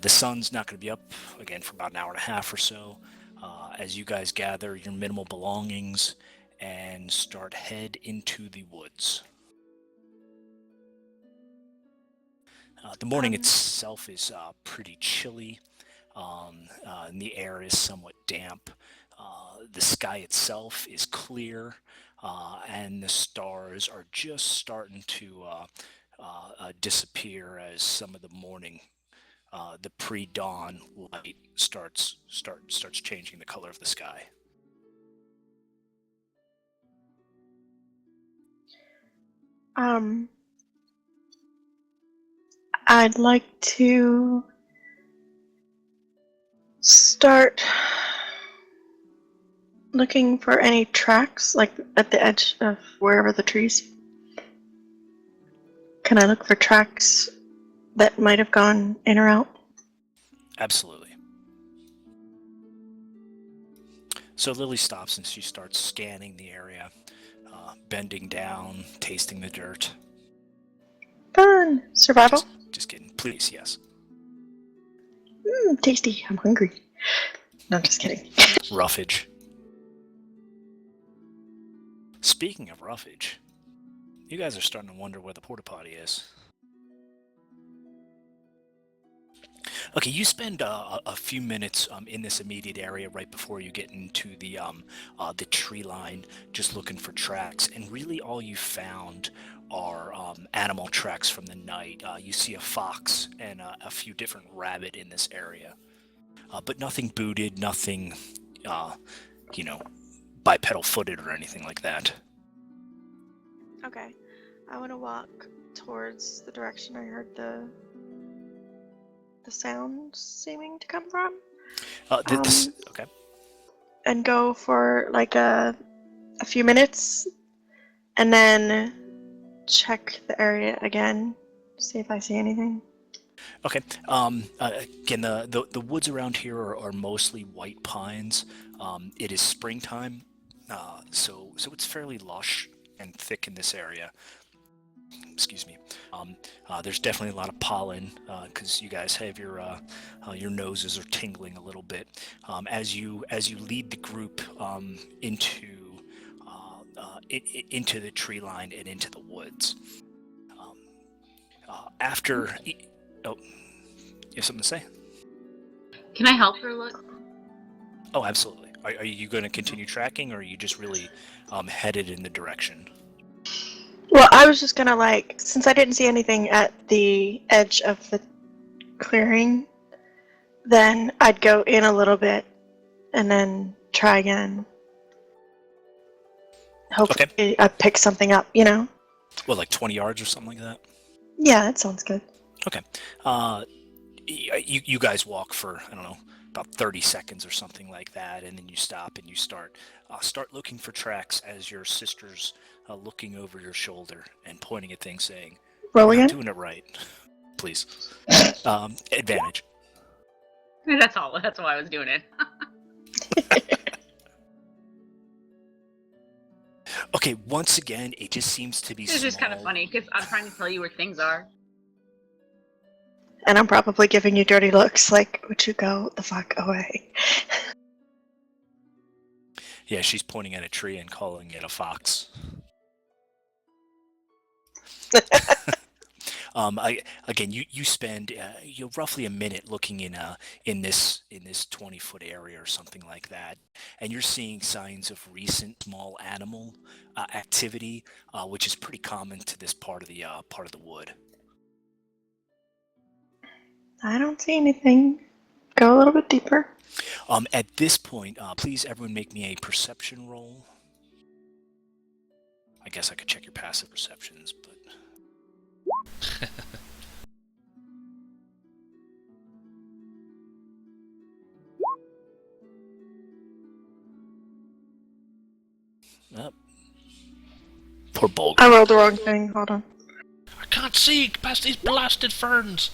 The sun's not going to be up again for about an hour and a half or so. As you guys gather your minimal belongings and start head into the woods. The morning itself is pretty chilly. And the air is somewhat damp. The sky itself is clear, and the stars are just starting to disappear as some of the morning, the pre-dawn light starts changing the color of the sky. I'd like to start looking for any tracks, like at the edge of wherever the trees. Can I look for tracks that might have gone in or out? Absolutely. So Lily stops and she starts scanning the area, bending down, tasting the dirt. Fun! Survival? Just kidding. Please, yes. Tasty. I'm hungry. No, I'm just kidding. Roughage. Speaking of roughage, you guys are starting to wonder where the porta potty is. Okay, you spend a few minutes in this immediate area right before you get into the tree line, just looking for tracks, and really all you found are animal tracks from the night. You see a fox and a few different rabbit in this area, but nothing booted, nothing, bipedal-footed or anything like that. Okay, I want to walk towards the direction I heard the sound seeming to come from. Okay. And go for like a few minutes, and then check the area again, see if I see anything. Okay. Again, the woods around here are mostly white pines. It is springtime, so it's fairly lush and thick in this area. Excuse me. There's definitely a lot of pollen because you guys have your noses are tingling a little bit as you lead the group into the tree line and into the woods. After, you have something to say? Can I help her look? Oh, absolutely. Are you going to continue tracking, or are you just really headed in the direction? Well, I was just gonna since I didn't see anything at the edge of the clearing, then I'd go in a little bit and then try again. Hopefully I pick something up, Well, like 20 yards or something like that? Yeah, that sounds good. Okay. You guys walk for, I don't know, about 30 seconds or something like that, and then you stop and you start looking for tracks as your sister's looking over your shoulder and pointing at things, saying, Roll "You're again? not doing it right." Please. Advantage. That's why I was doing it. Okay, once again, it just seems to be It's just kind of funny, because I'm trying to tell you where things are. And I'm probably giving you dirty looks, like, would you go the fuck away? Yeah, she's pointing at a tree and calling it a fox. You spend roughly a minute looking in this 20-foot area or something like that, and you're seeing signs of recent small animal activity, which is pretty common to this part of the wood. I don't see anything. Go a little bit deeper. At this point, please everyone make me a perception roll. I guess I could check your passive perceptions, but... Poor Bulg. I rolled the wrong thing. Hold on. I can't see past these blasted ferns.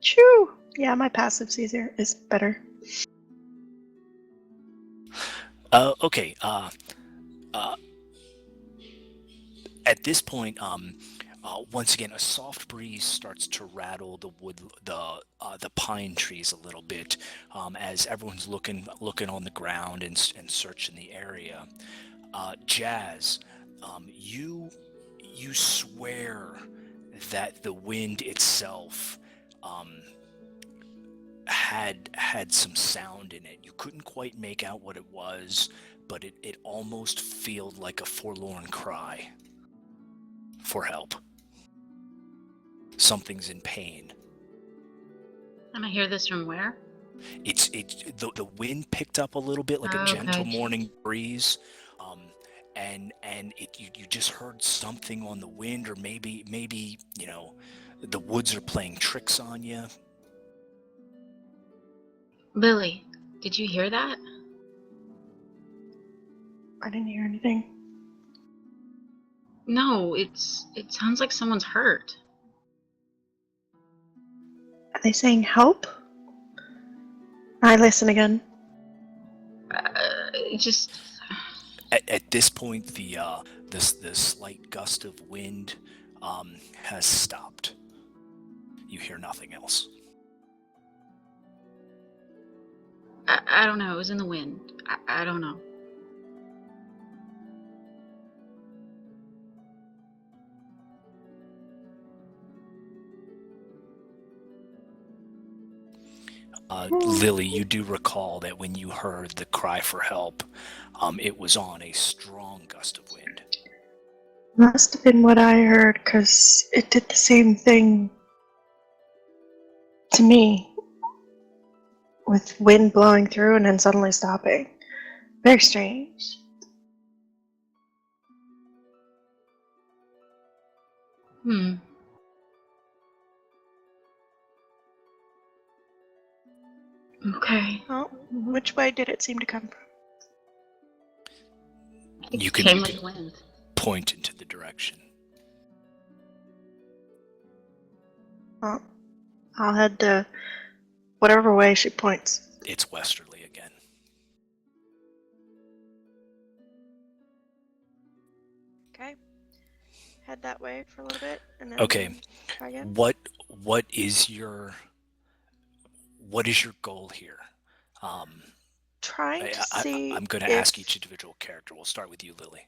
Choo! Yeah, my passive's easier. Is better. Okay. At this point, Once again, a soft breeze starts to rattle the pine trees a little bit, as everyone's looking on the ground and searching the area. Jazz, you swear that the wind itself um, had some sound in it. You couldn't quite make out what it was, but it almost felt like a forlorn cry for help. Something's in pain. And I hear this from where? The wind picked up a little bit, like a gentle morning breeze, and you just heard something on the wind, or maybe the woods are playing tricks on you. Lily, did you hear that? I didn't hear anything. No, it sounds like someone's hurt. Are they saying help? I listen again. Just At this point, the slight gust of wind has stopped. You hear nothing else. I don't know. It was in the wind. I don't know. Lily, you do recall that when you heard the cry for help, it was on a strong gust of wind. Must have been what I heard, because it did the same thing to me. With wind blowing through and then suddenly stopping. Very strange. Okay. Oh, which way did it seem to come from? You It can came like wind. point into the direction. Oh, I'll head to whatever way she points. It's westerly again. Okay. Head that way for a little bit, and then Okay. try again. What is your goal here? Trying to see. I'm going to ask each individual character. We'll start with you, Lily.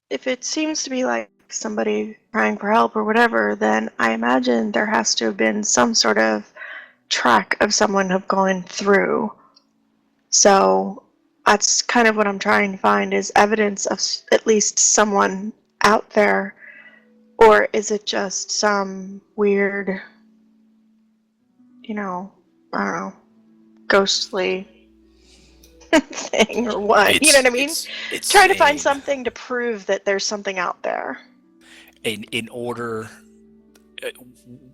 If it seems to be like somebody crying for help or whatever, then I imagine there has to have been some sort of track of someone have gone through. So that's kind of what I'm trying to find, is evidence of at least someone out there, or is it just some weird, I don't know, ghostly thing or what? You know what I mean? It's Trying to find something to prove that there's something out there. In order,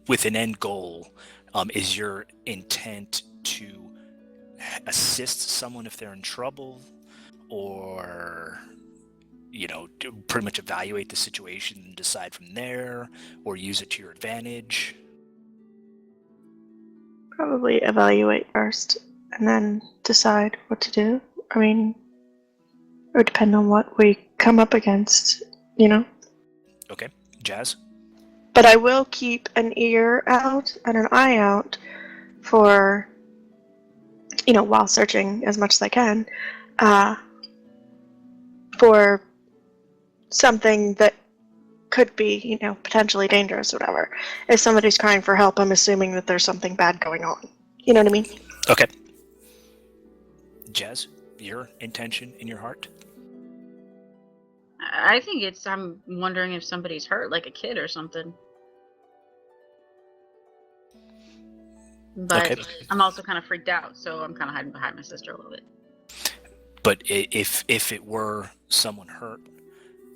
with an end goal, is your intent to assist someone if they're in trouble, or to pretty much evaluate the situation and decide from there, or use it to your advantage? Probably evaluate first and then decide what to do. I mean, it would depend on what we come up against, Okay, Jazz? But I will keep an ear out and an eye out for, while searching as much as I can, for something that could be, potentially dangerous or whatever. If somebody's crying for help, I'm assuming that there's something bad going on. You know what I mean? Okay. Jazz, your intention in your heart? I think I'm wondering if somebody's hurt, like a kid or something. But Okay. I'm also kind of freaked out, so I'm kind of hiding behind my sister a little bit. But if it were someone hurt,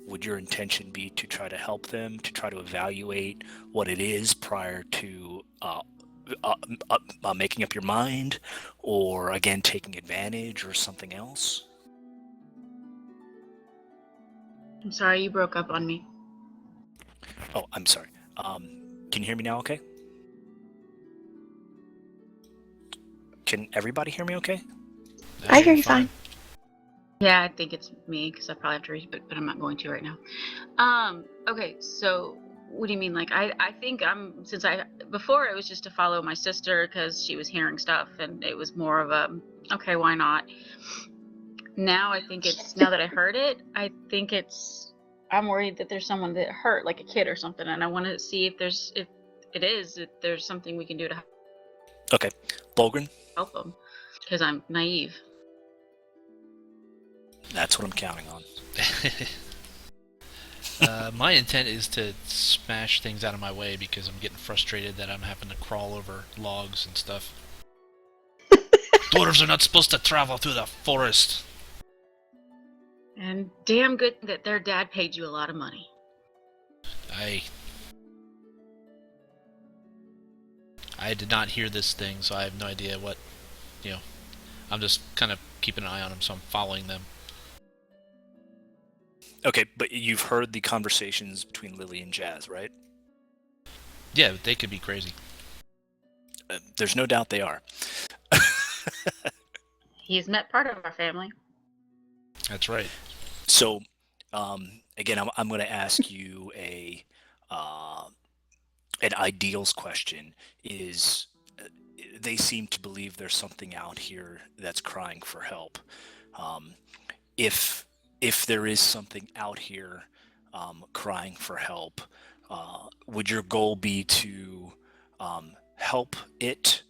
would your intention be to try to help them, to try to evaluate what it is prior to making up your mind, or again taking advantage, or something else? I'm sorry, you broke up on me. Oh, I'm sorry. Can you hear me now? Okay. Can everybody hear me? Okay. I hear you fine. Yeah, I think it's me because I probably have to reach, but I'm not going to right now. Okay, so what do you mean? Like, I think before it was just to follow my sister because she was hearing stuff and it was more of a, okay, why not? Now I think now that I heard it, I'm worried that there's someone that hurt, like a kid or something, and I want to see if there's something we can do to Okay. Bulgren? help them because I'm naive. That's what I'm counting on. My intent is to smash things out of my way because I'm getting frustrated that I'm having to crawl over logs and stuff. Dwarves are not supposed to travel through the forest. And damn good that their dad paid you a lot of money. I did not hear this thing, so I have no idea what, I'm just kind of keeping an eye on them, so I'm following them. Okay, but you've heard the conversations between Lily and Jazz, right? Yeah, they could be crazy. There's no doubt they are. He's met part of our family. That's right. So, again, I'm going to ask you an ideals question. They seem to believe there's something out here that's crying for help. If there is something out here crying for help, would your goal be to help it?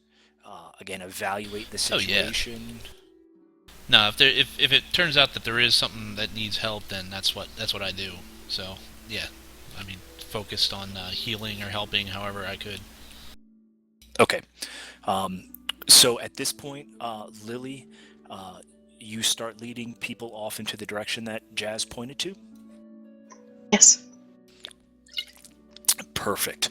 Again, evaluate the situation. No, if it turns out that there is something that needs help, then that's what I do. So yeah, I mean, focused on healing or helping however I could. Okay. So at this point, Lily, you start leading people off into the direction that Jazz pointed to? Yes. Perfect.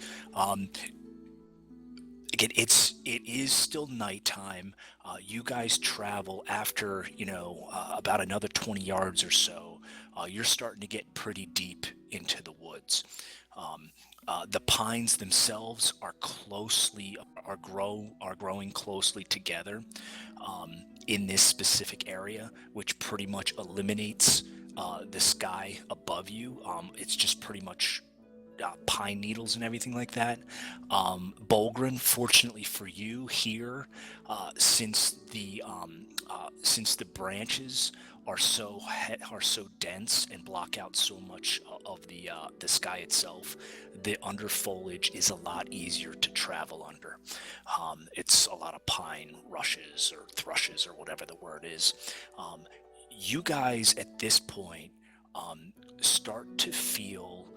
Again, it is still nighttime. You guys travel after, about another 20 yards or so. You're starting to get pretty deep into the woods. The pines themselves are growing closely together in this specific area, which pretty much eliminates the sky above you. It's just pretty much pine needles and everything like that. Bulgren, fortunately for you here, since the branches are so dense and block out so much of the sky itself, the under foliage is a lot easier to travel under. It's a lot of pine rushes or thrushes or whatever the word is. You guys at this point start to feel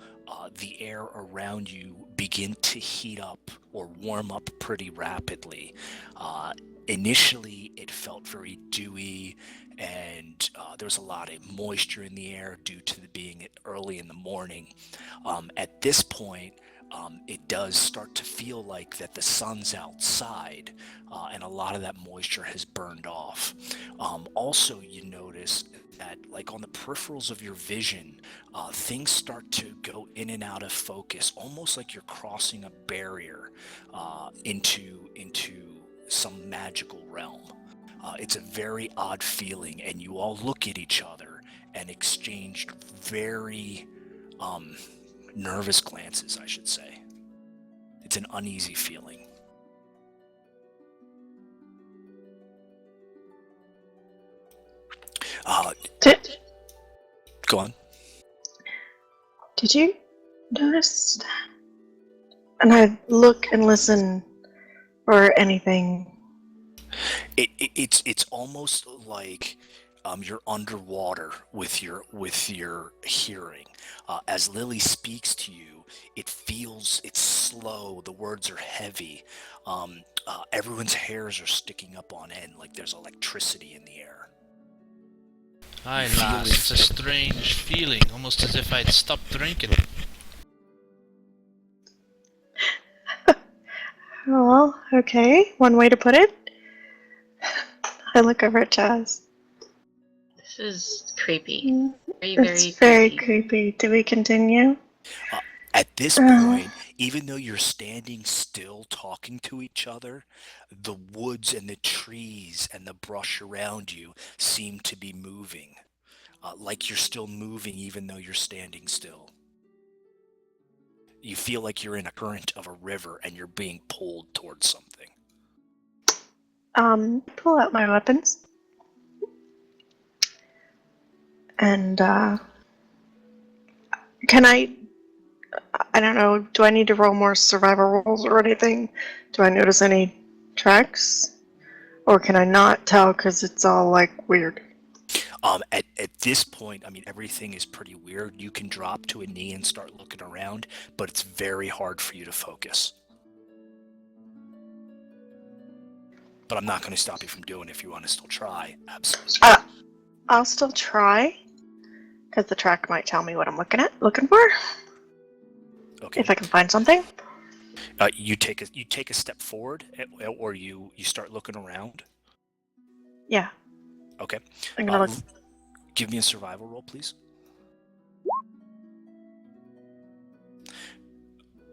the air around you begin to heat up or warm up pretty rapidly. Initially, it felt very dewy, and there was a lot of moisture in the air due to being early in the morning. At this point, it does start to feel like that the sun's outside, and a lot of that moisture has burned off. Also, you notice that, like on the peripherals of your vision, things start to go in and out of focus, almost like you're crossing a barrier into some magical realm. It's a very odd feeling, and you all look at each other and exchange very nervous glances, I should say. It's an uneasy feeling. Go on. Did you notice that? And I look and listen for anything. It's almost like you're underwater with your hearing. As Lily speaks to you, it's slow. The words are heavy. Everyone's hairs are sticking up on end, like there's electricity in the air. Aye, lass, it's a strange feeling, almost as if I'd stopped drinking. Oh, okay. One way to put it. I look over at Jazz. This is creepy. It's very creepy. Do we continue? At this point, even though you're standing still talking to each other, the woods and the trees and the brush around you seem to be moving. like you're still moving even though you're standing still. You feel like you're in a current of a river and you're being pulled towards something. Pull out my weapons. And, can I don't know, do I need to roll more survival rolls or anything? Do I notice any tracks? Or can I not tell because it's all, like, weird? At this point, I mean, everything is pretty weird. You can drop to a knee and start looking around, but it's very hard for you to focus. But I'm not going to stop you from doing it if you want to still try. Absolutely. I'll still try, because the track might tell me what I'm looking for. Okay. If I can find something. You take a step forward, or you start looking around. Yeah. Okay. I'm gonna look. Give me a survival roll, please.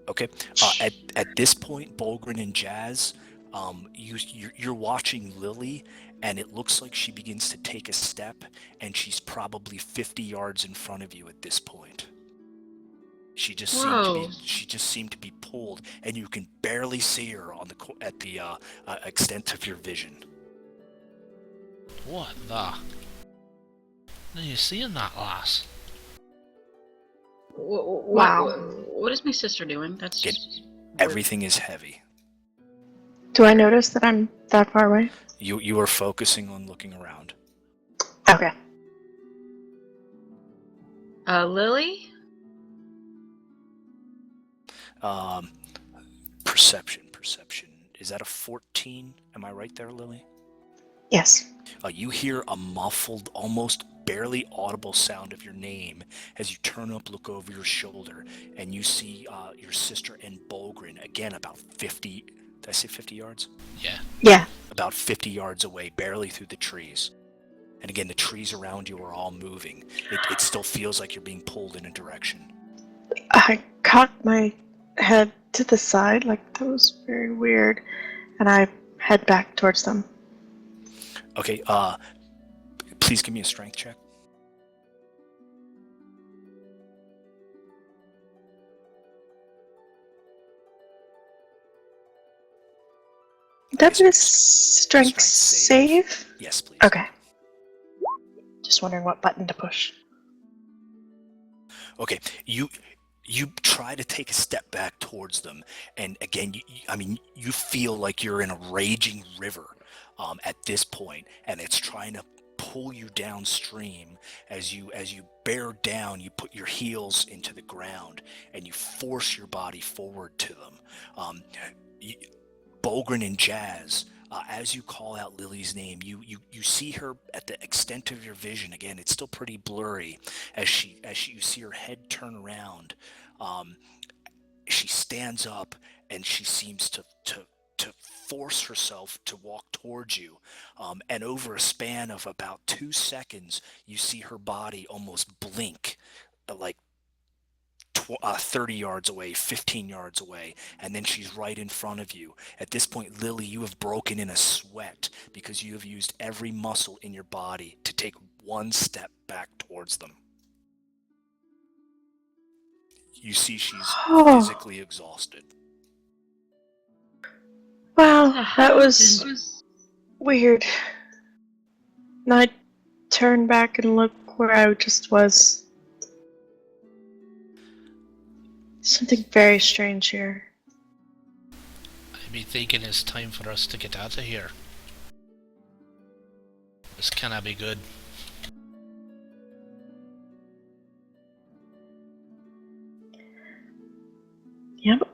Okay. At this point, Bolgren and Jazz, you're watching Lily, and it looks like she begins to take a step, and she's probably 50 yards in front of you at this point. She just seemed to be pulled, and you can barely see her at the extent of your vision. What the? Are you seeing that, lass? Wow. What is my sister doing? That's Get- just Everything is heavy. Do I notice that I'm that far away? You are focusing on looking around. Okay. Lily? Perception. Is that a 14? Am I right there, Lily? Yes. You hear a muffled, almost barely audible sound of your name as you turn up, look over your shoulder, and you see your sister and Bolgren, again, about 50... Did I say 50 yards? Yeah. About 50 yards away, barely through the trees. And again, the trees around you are all moving. It still feels like you're being pulled in a direction. I cocked my head to the side, like that was very weird, and I head back towards them. Okay, please give me a strength check. That's a strength save? Yes, please. Okay. Just wondering what button to push. Okay, you try to take a step back towards them, and again, you feel like you're in a raging river at this point, and it's trying to pull you downstream. As you bear down, you put your heels into the ground, and you force your body forward to them. Bolgren and Jazz, as you call out Lily's name, you see her at the extent of your vision. Again, it's still pretty blurry as you see her head turn around. She stands up and she seems to force herself to walk towards you. And over a span of about 2 seconds, you see her body almost blink, like 30 yards away, 15 yards away, and then she's right in front of you. At this point, Lily, you have broken in a sweat because you have used every muscle in your body to take one step back towards them. You see she's physically exhausted. Wow, that was weird. And I turn back and look where I just was. Something very strange here. I'd be thinking it's time for us to get out of here. This cannot be good. Yep.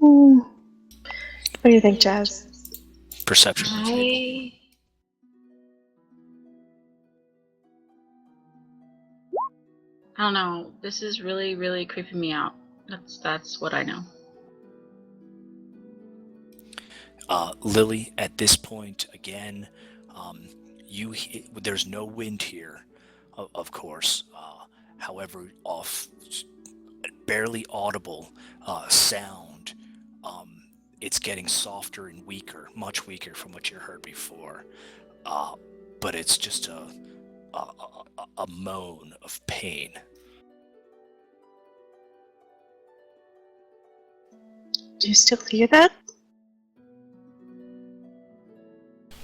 What do you think, Jazz? Perception. I don't know. This is really, really creeping me out. That's what I know. Lily, at this point, again, there's no wind here, of course. However, off barely audible sound it's getting softer and weaker, much weaker from what you heard before. But it's just a moan of pain. Do you still hear that?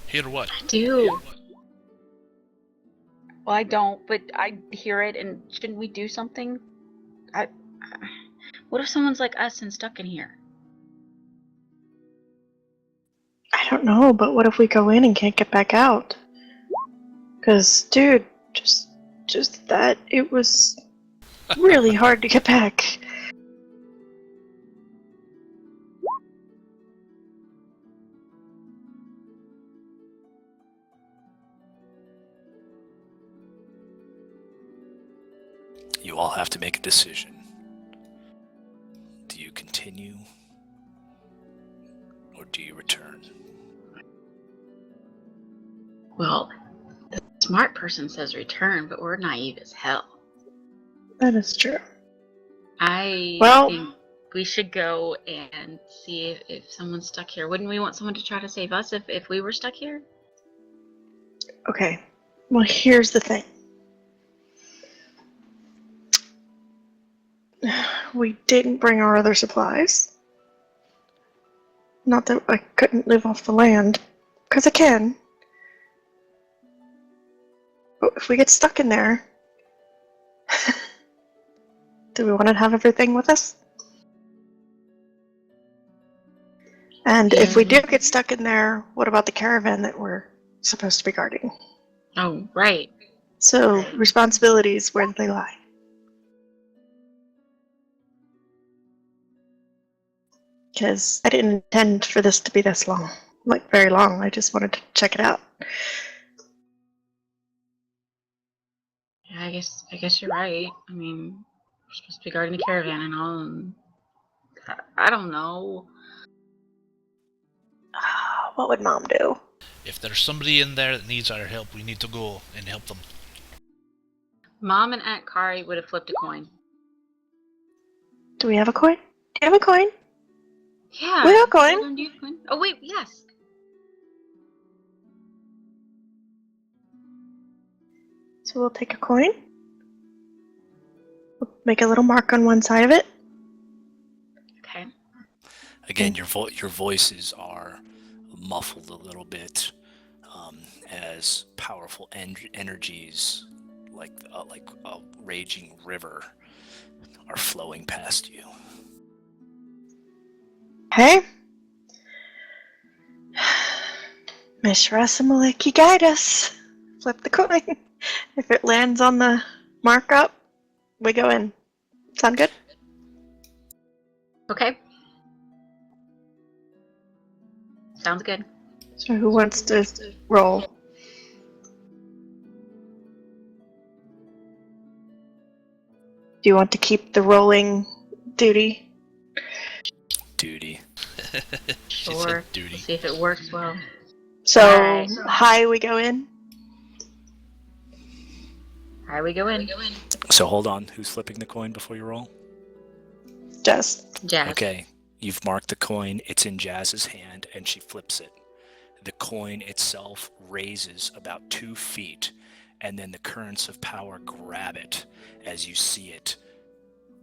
Hear what? I do. Well, I don't, but I hear it, and shouldn't we do something? What if someone's like us and stuck in here? I don't know, but what if we go in and can't get back out? Because, dude, just that, it was really hard to get back. You all have to make a decision. Do you continue, or do you return? Well, the smart person says return, but we're naive as hell. That is true. I Well- think we should go and see if someone's stuck here. Wouldn't we want someone to try to save us if we were stuck here? Okay, well, here's the thing. We didn't bring our other supplies. Not that I couldn't live off the land, because I can. But if we get stuck in there, do we want to have everything with us? And if we do get stuck in there, what about the caravan that we're supposed to be guarding? Oh, right. So, responsibilities, where do they lie? Because I didn't intend for this to be this long. Like, very long. I just wanted to check it out. Yeah, I guess you're right. I mean, we're supposed to be guarding the caravan and all, and I don't know. What would Mom do? If there's somebody in there that needs our help, we need to go and help them. Mom and Aunt Kari would have flipped a coin. Do we have a coin? Do you have a coin? Yeah. We have a coin. Hold on, do you have a coin? Oh, wait, yes. So we'll take a coin. We'll make a little mark on one side of it. Okay. Again, your voices are muffled a little bit as powerful energies like a raging river are flowing past you. Okay. Miss Rasamaleki, guide us. Flip the coin. If it lands on the markup, we go in. Sound good? Okay. Sounds good. So who wants to roll? Do you want to keep the rolling duty? Duty. She Sure. said duty. See if it works well. So Alright. high we go in? Here we go in. So hold on, who's flipping the coin before you roll? Just. Jazz. Okay, you've marked the coin, it's in Jazz's hand, and she flips it. The coin itself raises about 2 feet, and then the currents of power grab it as you see it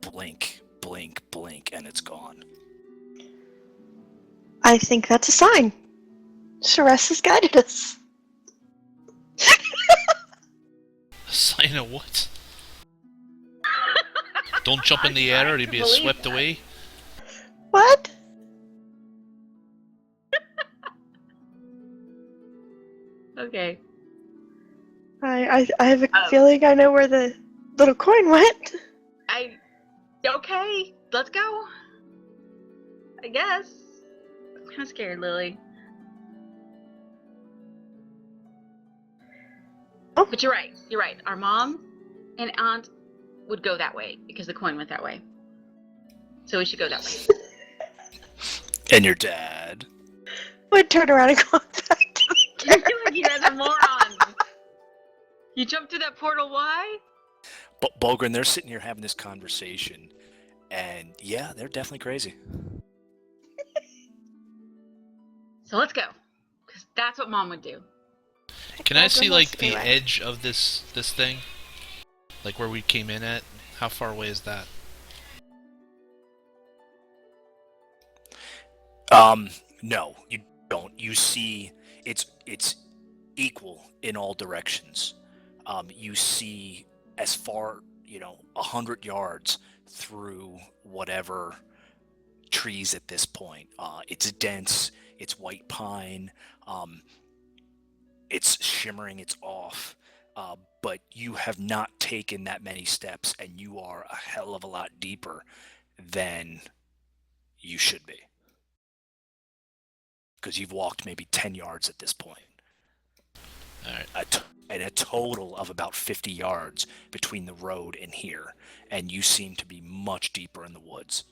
blink, blink, blink, and it's gone. I think that's a sign. Ceres has guided us. Sign of what? Don't jump in the air or you'll be believe swept that. away. What? Okay. I have a feeling I know where the little coin went. Okay, let's go. I guess. I'm kind of scared, Lily. Oh. But you're right. You're right. Our mom and aunt would go that way because the coin went that way. So we should go that way. And your dad. Would turn around and go back to the You're like you guys are morons. You jumped through that portal. Why? But Bulgrin, they're sitting here having this conversation, and yeah, they're definitely crazy. So let's go, because that's what Mom would do. Can I see, Baldwin like, wants the anyway. edge of this thing? Like, where we came in at? How far away is that? No, you don't. You see, it's equal in all directions. You see as far, 100 yards through whatever trees at this point. It's dense. It's white pine. Um, it's shimmering. It's off. But you have not taken that many steps, and you are a hell of a lot deeper than you should be. Because you've walked maybe 10 yards at this point. All right. And a total of about 50 yards between the road and here. And you seem to be much deeper in the woods.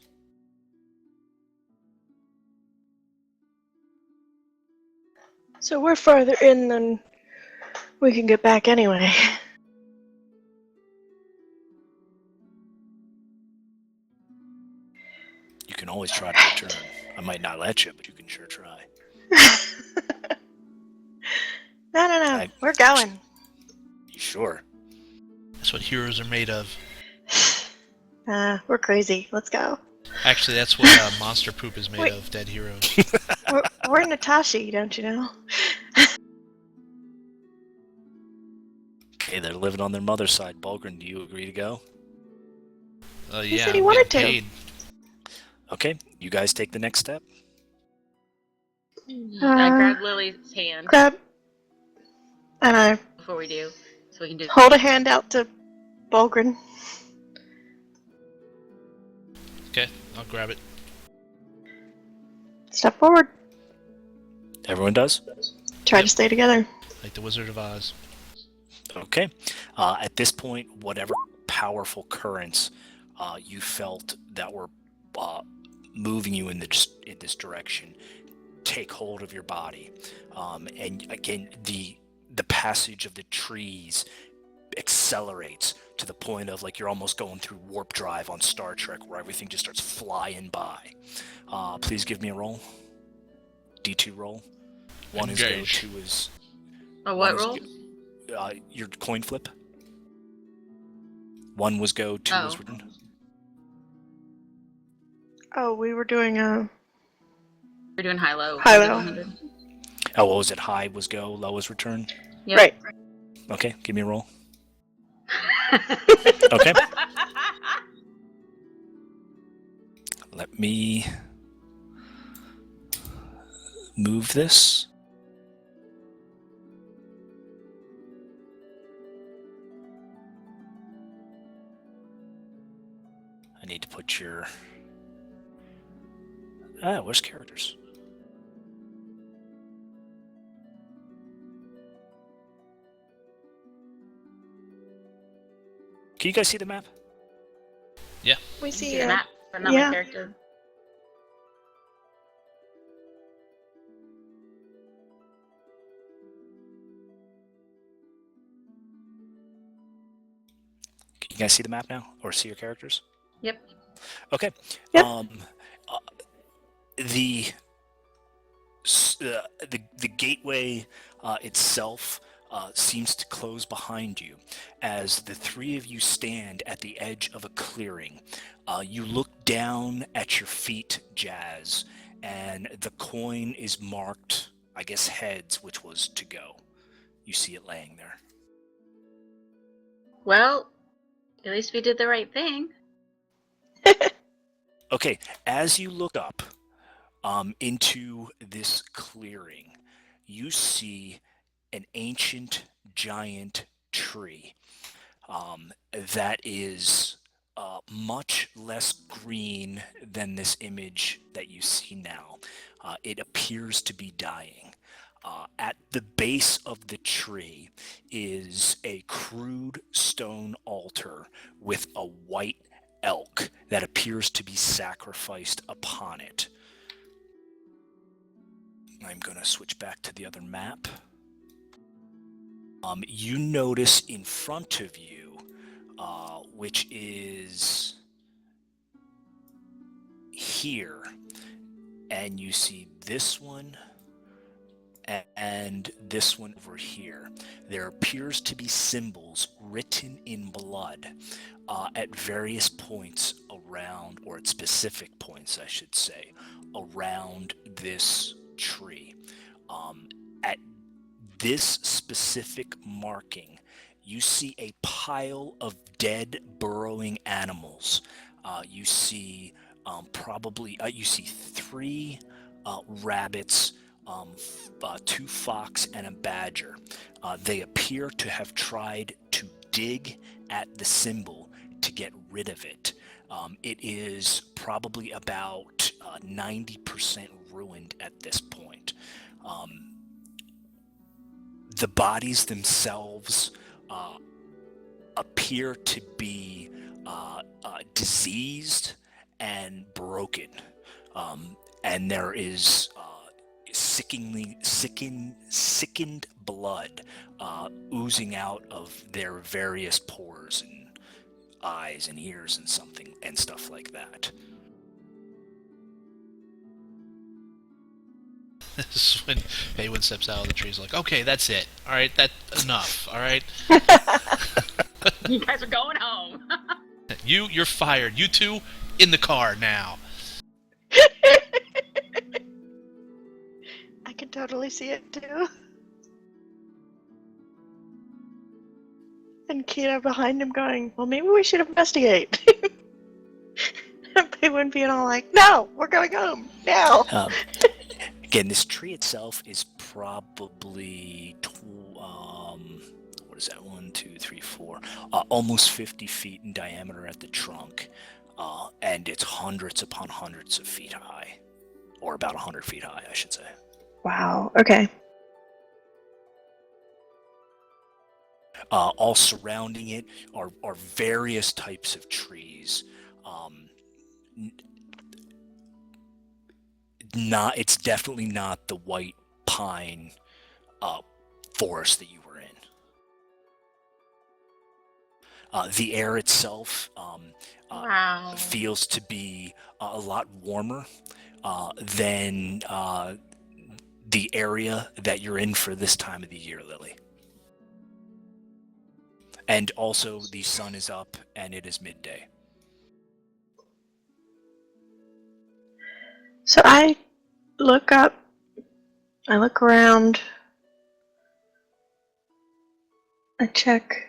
So we're farther in than we can get back anyway. You can always try to return. I might not let you, but you can sure try. No. We're going. You sure? That's what heroes are made of. We're crazy. Let's go. Actually, that's what monster poop is made Wait. of, dead heroes. We're Natashi, don't you know? Okay, they're living on their mother's side. Bulgrin, do you agree to go? Yeah, said he I'm wanted getting to. paid. Okay, you guys take the next step. I grab Lily's hand Grab. And I before we do, so we can do. hold a hand out to Bulgrin. Okay, I'll grab it. Step forward. Everyone does? Try Yep. to stay together. Like the Wizard of Oz. Okay. At this point, whatever powerful currents you felt that were moving you in this direction take hold of your body, and again, the passage of the trees accelerates to the point of like you're almost going through warp drive on Star Trek, where everything just starts flying by. Please give me a roll. D2 roll. One is go, Engage. 2 is A what one is roll? your coin flip. 1 was go, 2 was Oh. return. Oh, we were doing We're doing high-low. High-low. 100. Oh, what was it? High was go, low was return. Yep. Right. Okay, give me a roll. Okay. Let me move this. I need to put your... where's characters? Can you guys see the map? we You see the it. map, but not yeah. my character. Can you guys see the map now, or see your characters? Yep. Okay. Yep. The gateway itself seems to close behind you as the three of you stand at the edge of a clearing. You look down at your feet, Jazz, and the coin is marked, I guess, heads, which was to go. You see it laying there. Well, at least we did the right thing. Okay, as you look up into this clearing, you see an ancient giant tree that is much less green than this image that you see now. It appears to be dying. At the base of the tree is a crude stone altar with a white elk that appears to be sacrificed upon it. I'm going to switch back to the other map. You notice in front of you, which is here, and you see this one, and this one over here. There appears to be symbols written in blood at various points around, or at specific points, I should say, around this tree. At this specific marking, you see a pile of dead burrowing animals. You see you see 3 rabbits, 2 fox, and a badger. They appear to have tried to dig at the symbol to get rid of it. It is probably about 90% ruined at this point. The bodies themselves appear to be diseased and broken, and there is sickened blood oozing out of their various pores and eyes and ears and stuff like that. This is when Baywin steps out of the tree. He's like, okay, that's it. All right, that's enough. All right. You guys are going home. You're fired. You 2 in the car now. I can totally see it too. And Kira behind him going, well, maybe we should investigate. And Penguin being all like, no, we're going home now. Again, this tree itself is probably, what is that, 1, 2, 3, 4, almost 50 feet in diameter at the trunk, and it's hundreds upon hundreds of feet high, or about 100 feet high, I should say. Wow, okay. All surrounding it are various types of trees. It's definitely not the white pine forest that you were in. The air itself Wow. feels to be a lot warmer than the area that you're in for this time of the year, Lily. And also, the sun is up and it is midday. So I look up, I look around, I check,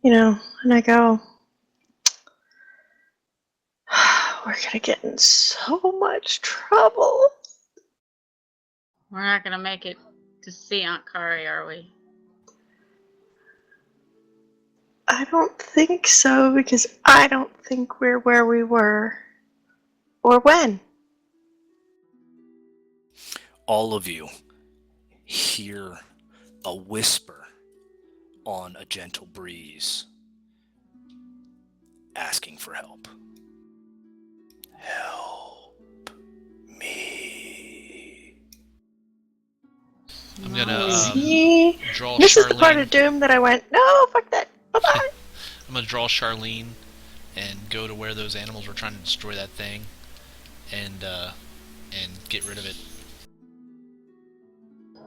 and I go, we're gonna get in so much trouble. We're not gonna make it to see Aunt Kari, are we? I don't think so, because I don't think we're where we were. Or when. All of you hear a whisper on a gentle breeze asking for help. Help me. I'm gonna See? draw This is the part Charlene. of Doom that I went, no, fuck that. Bye-bye. I'm gonna draw Charlene and go to where those animals were trying to destroy that thing, and get rid of it.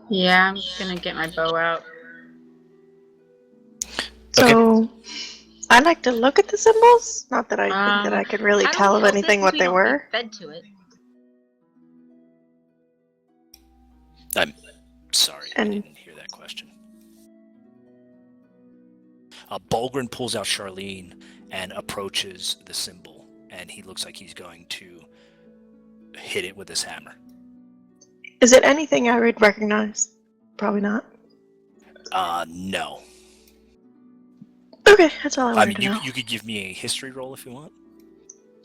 Yeah, I'm just gonna get my bow out. So, I like to look at the symbols. Not that I think that I could really How do tell we of help anything this what if we they don't were. get fed to it? I'm sorry, I And- didn't hear that question. Bulgren pulls out Charlene and approaches the symbol, and he looks like he's going to hit it with his hammer. Is it anything I would recognize? Probably not. No. Okay, that's all I I wanted mean, to know. you could give me a history roll if you want.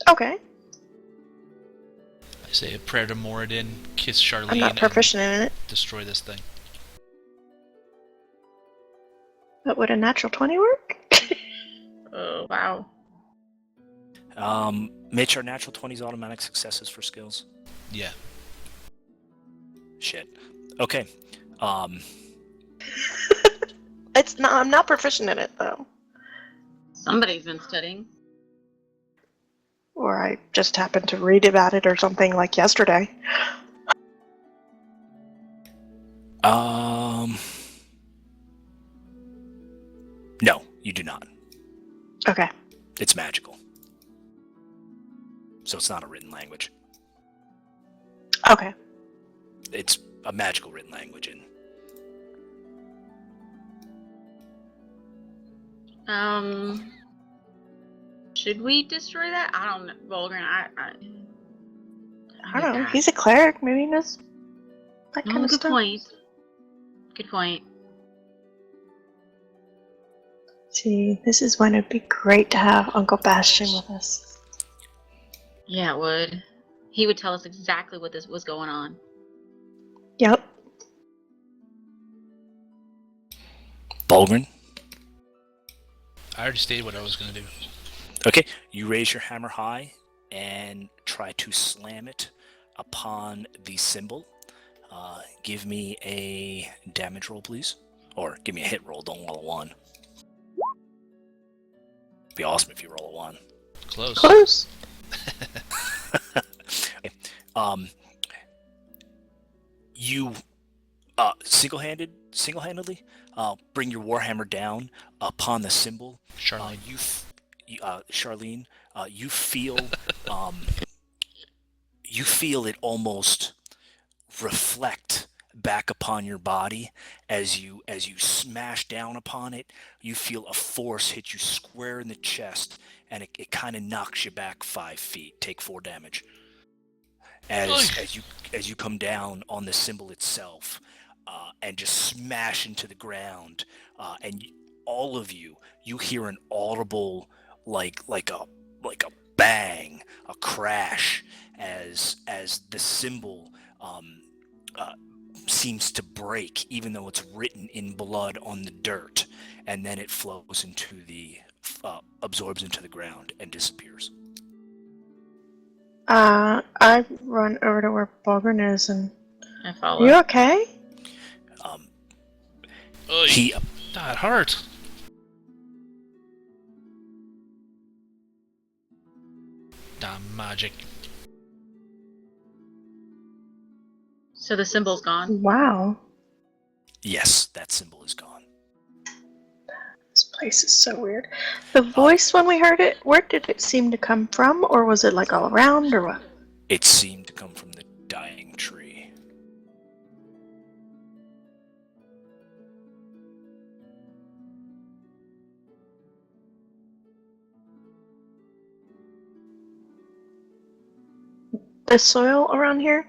Okay, I say a prayer to Moradin, kiss Charlene, I'm not and proficient in it, destroy this thing. but would a natural 20 work? Oh, wow. Mitch, are natural 20s automatic successes for skills? Yeah. Shit. Okay. It's not. I'm not proficient in it though, Somebody's been studying. or I just happened to read about it or something like yesterday. No, you do not. Okay. It's magical. So it's not a written language. Okay. It's a magical written language. Should we destroy that? I don't know. Volgren, I don't know. He's a cleric. Maybe he knows that kind of good stuff. point. Good point. See, this is when it'd be great to have Uncle Bastion with us. Yeah, it would. He would tell us exactly what this was going on. Yep. Bulgrin? I already stated what I was going to do. Okay, you raise your hammer high and try to slam it upon the symbol. Give me a damage roll, please. Or give me a hit roll, don't roll a 1. It'd be awesome if you roll a 1. Close. Close. Okay. You single-handedly bring your warhammer down upon the symbol. Charlene. Charlene, you feel it almost reflect back upon your body as you smash down upon it. You feel a force hit you square in the chest, and it kind of knocks you back 5 feet. Take 4 damage as you come down on the symbol itself, and just smash into the ground. And all of you hear an audible like a bang, a crash as the symbol seems to break, even though it's written in blood on the dirt, and then it flows into the absorbs into the ground and disappears. I run over to where Bulgrin is and I follow. You okay? That hurt. Damn magic. So the symbol's gone? Wow. Yes, that symbol is gone. This place is so weird. The voice, when we heard it, where did it seem to come from? Or was it like all around, or what? It seemed to come from the dying tree. The soil around here?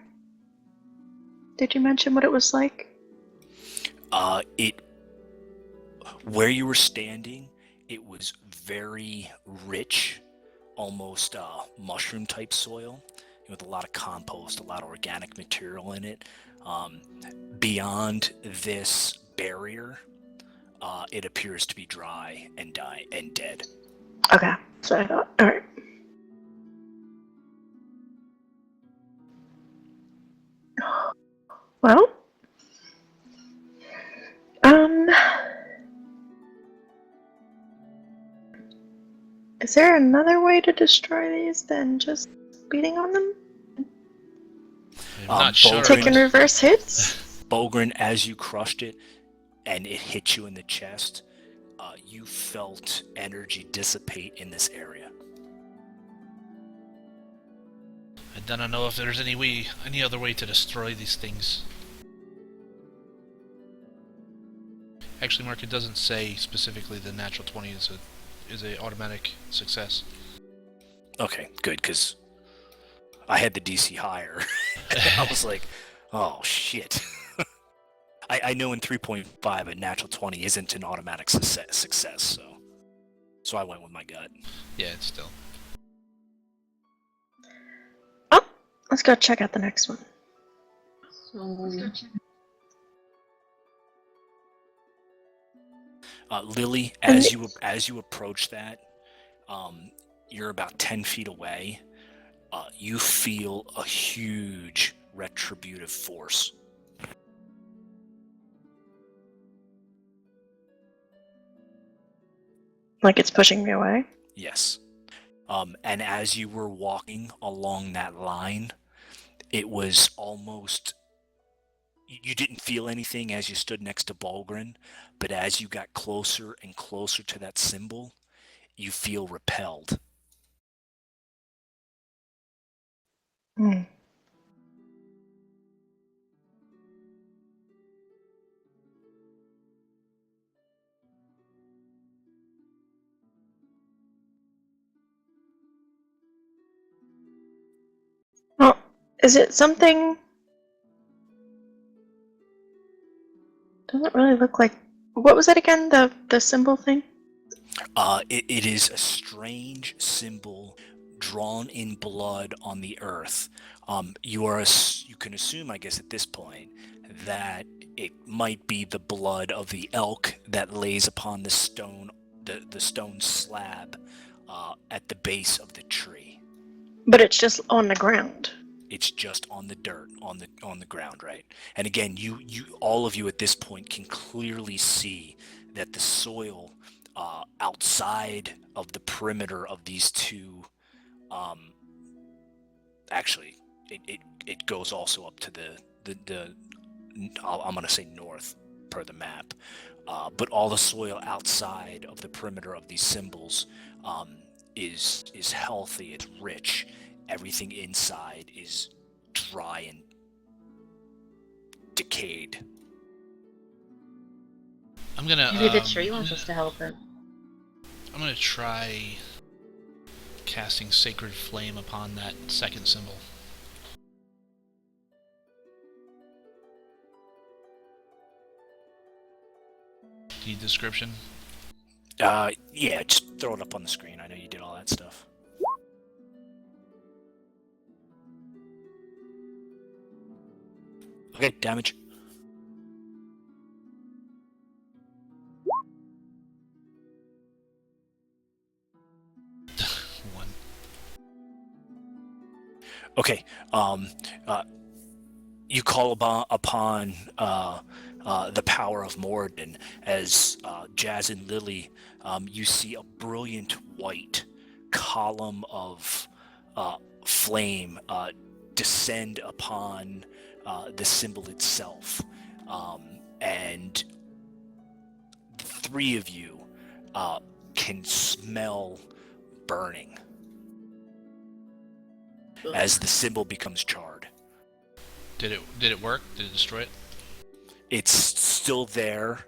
Did you mention what it was like? Where you were standing, it was very rich, almost mushroom type soil, with a lot of compost, a lot of organic material in it. Beyond this barrier, it appears to be dry and dead. Okay, so I thought. All right. Well, is there another way to destroy these than just beating on them? I'm not sure. Taking reverse hits? Bulgrin, as you crushed it and it hit you in the chest, you felt energy dissipate in this area. I don't know if there's any other way to destroy these things. Actually, Mark, it doesn't say specifically the natural 20 is a automatic success. Okay, good, because I had the DC higher. I was like, oh shit. I know in 3.5 a natural 20 isn't an automatic success, so I went with my gut. Yeah, it's still. Oh, let's go check out the next one. Lily, as you approach that, you're about 10 feet away. You feel a huge retributive force. Like it's pushing me away? Yes. And as you were walking along that line, it was almost you didn't feel anything as you stood next to Balgrin, but as you got closer and closer to that symbol, you feel repelled. Hmm. Well, is it something? Doesn't really look like. What was it again? The symbol thing? It is a strange symbol drawn in blood on the earth. You can assume, I guess, at this point, that it might be the blood of the elk that lays upon the stone, the stone slab at the base of the tree. But it's just on the ground. It's just on the dirt, on the ground, right? And again, you all of you at this point can clearly see that the soil outside of the perimeter of these two, actually, it goes also up to the I'm going to say north per the map, but all the soil outside of the perimeter of these symbols is healthy. It's rich. Everything inside is dry and decayed. I'm gonna. Maybe the tree wants us to help it. I'm gonna try casting Sacred Flame upon that second symbol. Need description? Yeah, just throw it up on the screen. I know you did all that stuff. Okay, damage. One. Okay, you call upon the power of Moradin as Jazz and Lily, you see a brilliant white column of flame descend upon the symbol itself, and the three of you can smell burning as the symbol becomes charred. Did it work? Did it destroy it? It's still there.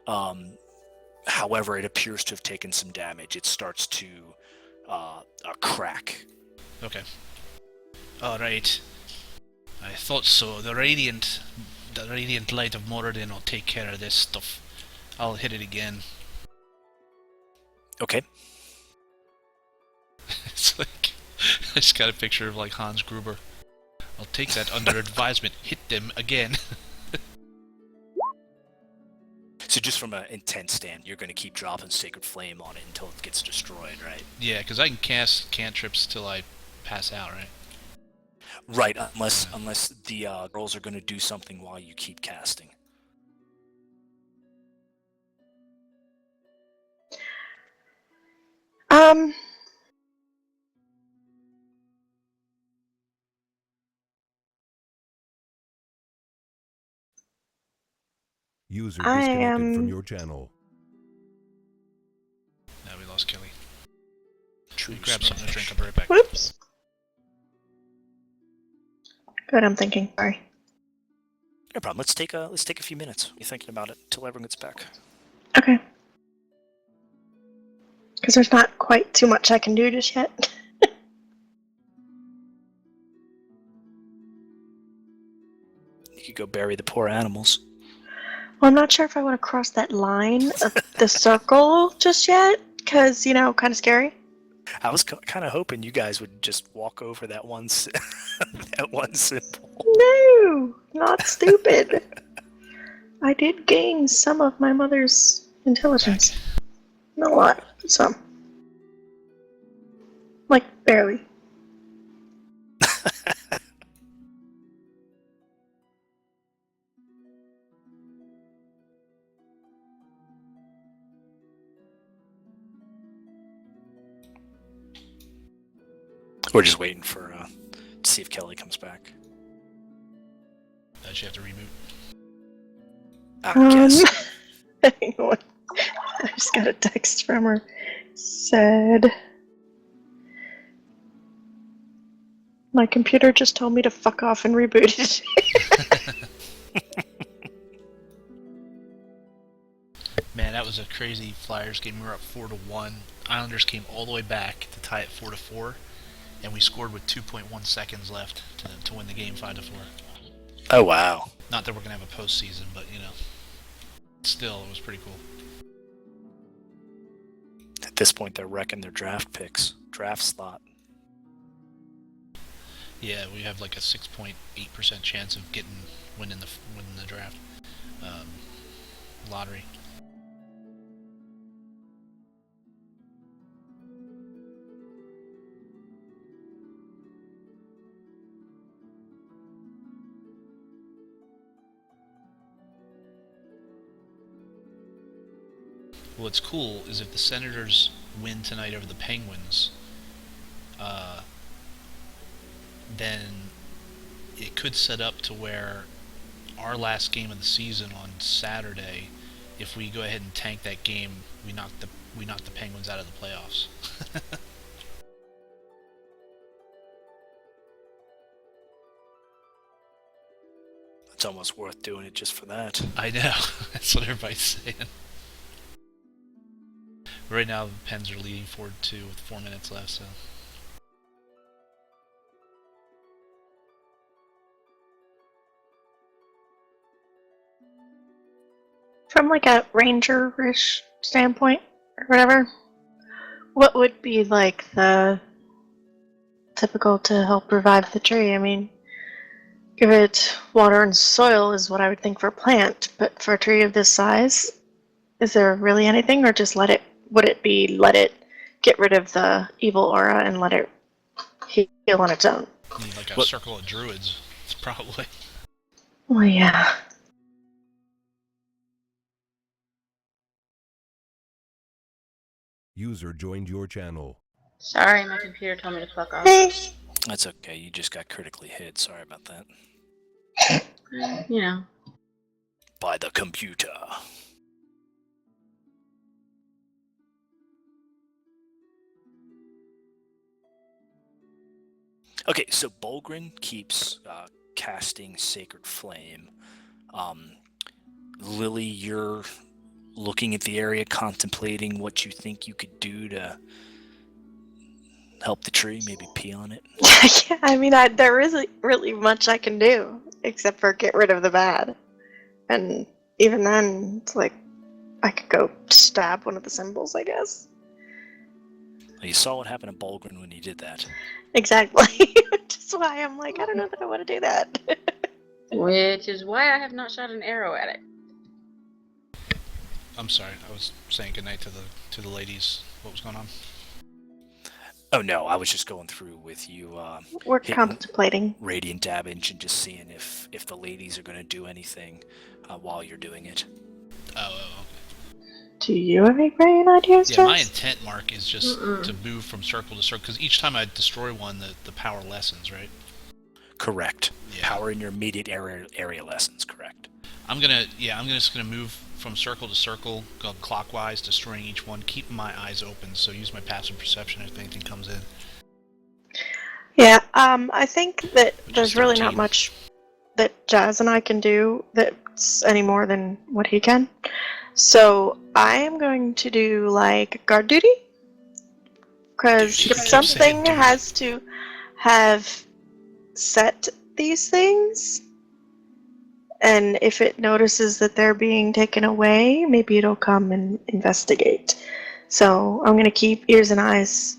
However, it appears to have taken some damage. It starts to crack. Okay. All right. I thought so. The radiant light of Moradin will take care of this stuff. I'll hit it again. Okay. It's like I just got a picture of like Hans Gruber. I'll take that under advisement. Hit them again. So just from an intent stand, you're going to keep dropping Sacred Flame on it until it gets destroyed, right? Yeah, because I can cast cantrips till I pass out, right? Right, unless the girls are going to do something while you keep casting. User I disconnected from am. your channel. Now we lost Kelly. True. Grab something to drink. I'll be right back. Whoops. Good, I'm thinking. Sorry. No problem. Let's take a few minutes. You're thinking about it until everyone gets back. Okay. Because there's not quite too much I can do just yet. You could go bury the poor animals. Well, I'm not sure if I want to cross that line of the circle just yet, because, kind of scary. I was kind of hoping you guys would just walk over that one that one symbol. No, not stupid. I did gain some of my mother's intelligence. Not a lot, but some. Like, barely. We're just waiting for to see if Kelly comes back. Does you have to reboot? I guess. Hang on. I just got a text from her. Said, my computer just told me to fuck off and reboot it. Man, that was a crazy Flyers game. We were up 4-1. Islanders came all the way back to tie it 4-4, and we scored with 2.1 seconds left to win the game 5-4. Oh, wow. Not that we're gonna have a postseason, but still, it was pretty cool. At this point, they're wrecking their draft slot. Yeah, we have like a 6.8% chance of winning the draft lottery. What's cool is if the Senators win tonight over the Penguins, then it could set up to where our last game of the season on Saturday, if we go ahead and tank that game, we knock the Penguins out of the playoffs. It's almost worth doing it just for that. I know. That's what everybody's saying. Right now, the Pens are leading 4-2 with 4 minutes left, so... From like a ranger-ish standpoint, or whatever, what would be like the typical to help revive the tree? I mean, give it water and soil is what I would think for a plant, but for a tree of this size, is there really anything, or just let it get rid of the evil aura and let it heal on its own? You need like a circle of druids, it's probably. Well, yeah. User joined your channel. Sorry, my computer told me to fuck off. Hey. That's okay. You just got critically hit. Sorry about that. By the computer. Okay, so Bolgrin keeps casting Sacred Flame. Lily, you're looking at the area, contemplating what you think you could do to help the tree, maybe pee on it. Yeah, I mean, there isn't really much I can do except for get rid of the bad. And even then, it's like I could go stab one of the symbols, I guess. You saw what happened to Bolgrin when he did that. Exactly. Which is why I'm like, I don't know that I want to do that. Which is why I have not shot an arrow at it. I'm sorry, I was saying goodnight to the ladies. What was going on? Oh no, I was just going through with you. We're contemplating radiant damage and just seeing if the ladies are going to do anything while you're doing it. Oh, okay. Do you have any brain ideas, Yeah, my intent, Mark, is just to move from circle to circle, because each time I destroy one, the power lessens, right? Correct. Yeah. Power in your immediate area lessens, correct. I'm just gonna move from circle to circle, go clockwise, destroying each one, keeping my eyes open, so use my passive perception if anything comes in. Yeah, I think that there's really 13. not much that Jazz and I can do that's any more than what he can. So I am going to do like guard duty, because something has to have set these things, and if it notices that they're being taken away, maybe it'll come and investigate. So I'm going to keep ears and eyes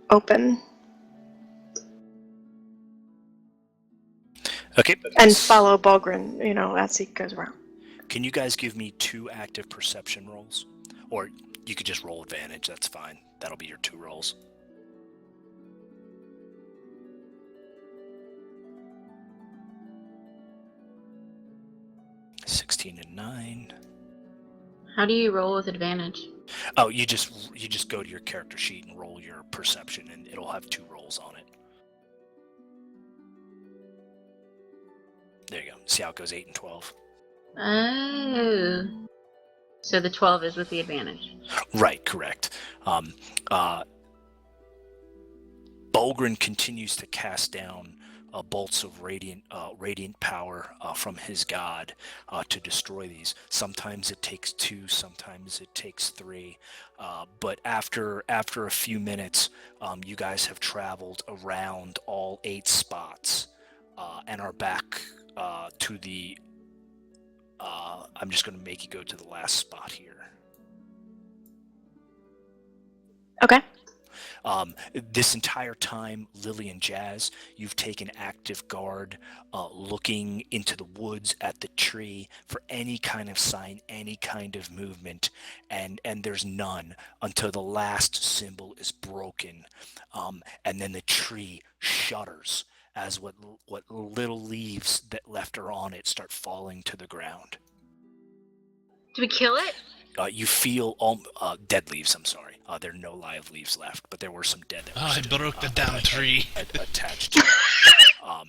open. Okay. And follow Bolgrin, as he goes around. Can you guys give me 2 active perception rolls? Or you could just roll advantage, that's fine. That'll be your 2 rolls. $16 and 9. How do you roll with advantage? Oh, you just go to your character sheet and roll your perception, and it'll have 2 rolls on it. There you go. See how it goes 8 and 12. Oh. So the 12 is with the advantage. Right, correct. Bulgrin continues to cast down bolts of radiant power from his god to destroy these. Sometimes it takes 2, sometimes it takes 3. But after a few minutes, you guys have traveled around all 8 spots and are back to the. I'm just going to make you go to the last spot here. Okay. This entire time, Lily and Jazz, you've taken active guard, looking into the woods at the tree for any kind of sign, any kind of movement, and there's none until the last symbol is broken, and then the tree shudders as what little leaves that left are on it start falling to the ground. Do we kill it? You feel dead leaves. I'm sorry. There are no live leaves left, but there were some dead. That were I still, broke the damn tree. Attached to it.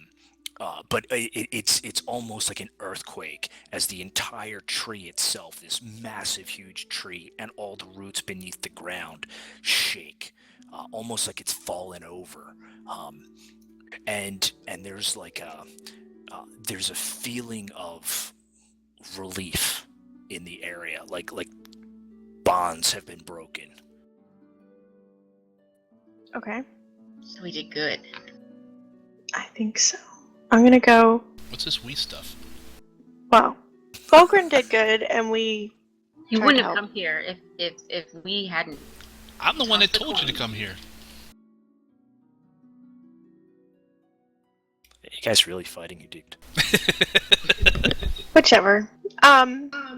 But it's almost like an earthquake as the entire tree itself, this massive, huge tree, and all the roots beneath the ground shake, almost like it's fallen over. And there's like there's a feeling of relief in the area, like bonds have been broken. Okay. So we did good. I think so. I'm gonna go. What's this we stuff? Well, Fulgrim did good, and we. You tried wouldn't to have help. come here if we hadn't. I'm the one that told you to come here. You guys really fighting, you dude? Whichever.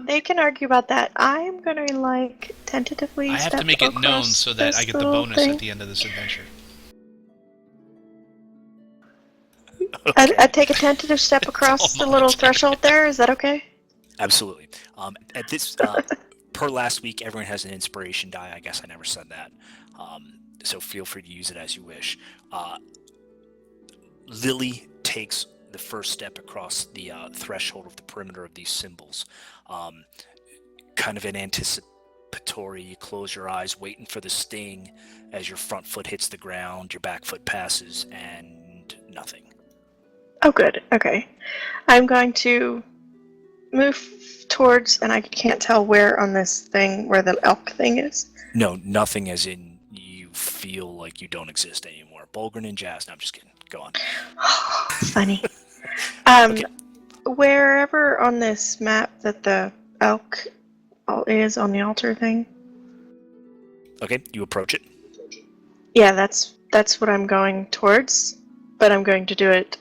They can argue about that. I'm gonna tentatively. I have step to make it known across so that I this get the little bonus thing. at the end of this adventure. I take a tentative step across the little threshold there. Is that okay? Absolutely. At this, per last week, everyone has an inspiration die. I guess I never said that. So feel free to use it as you wish. Lily takes the first step across the threshold of the perimeter of these symbols. Kind of an anticipatory, you close your eyes, waiting for the sting as your front foot hits the ground, your back foot passes, and nothing. Oh, good. Okay. I'm going to move towards, and I can't tell where on this thing, where the elk thing is. No, nothing as in you feel like you don't exist anymore. Bulgrin and Jazz. No, I'm just kidding. Go on. Funny. Okay. Wherever on this map that the elk is on the altar thing. Okay, you approach it. Yeah, that's what I'm going towards, but I'm going to do it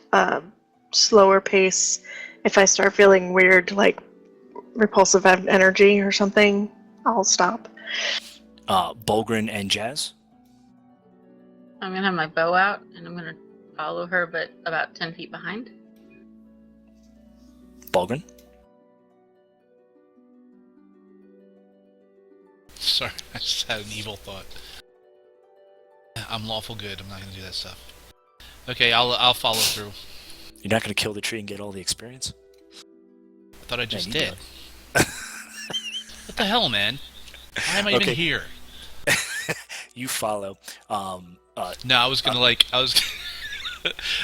slower pace. If I start feeling weird, like repulsive energy or something, I'll stop. Bulgrin and Jazz. I'm gonna have my bow out and I'm gonna follow her, but about 10 feet behind. Bulgrin. Sorry, I just had an evil thought. I'm lawful good. I'm not gonna do that stuff. Okay, I'll follow through. You're not going to kill the tree and get all the experience? I thought I just you did. do. What the hell, man? Why am I even here? You follow. No, I was gonna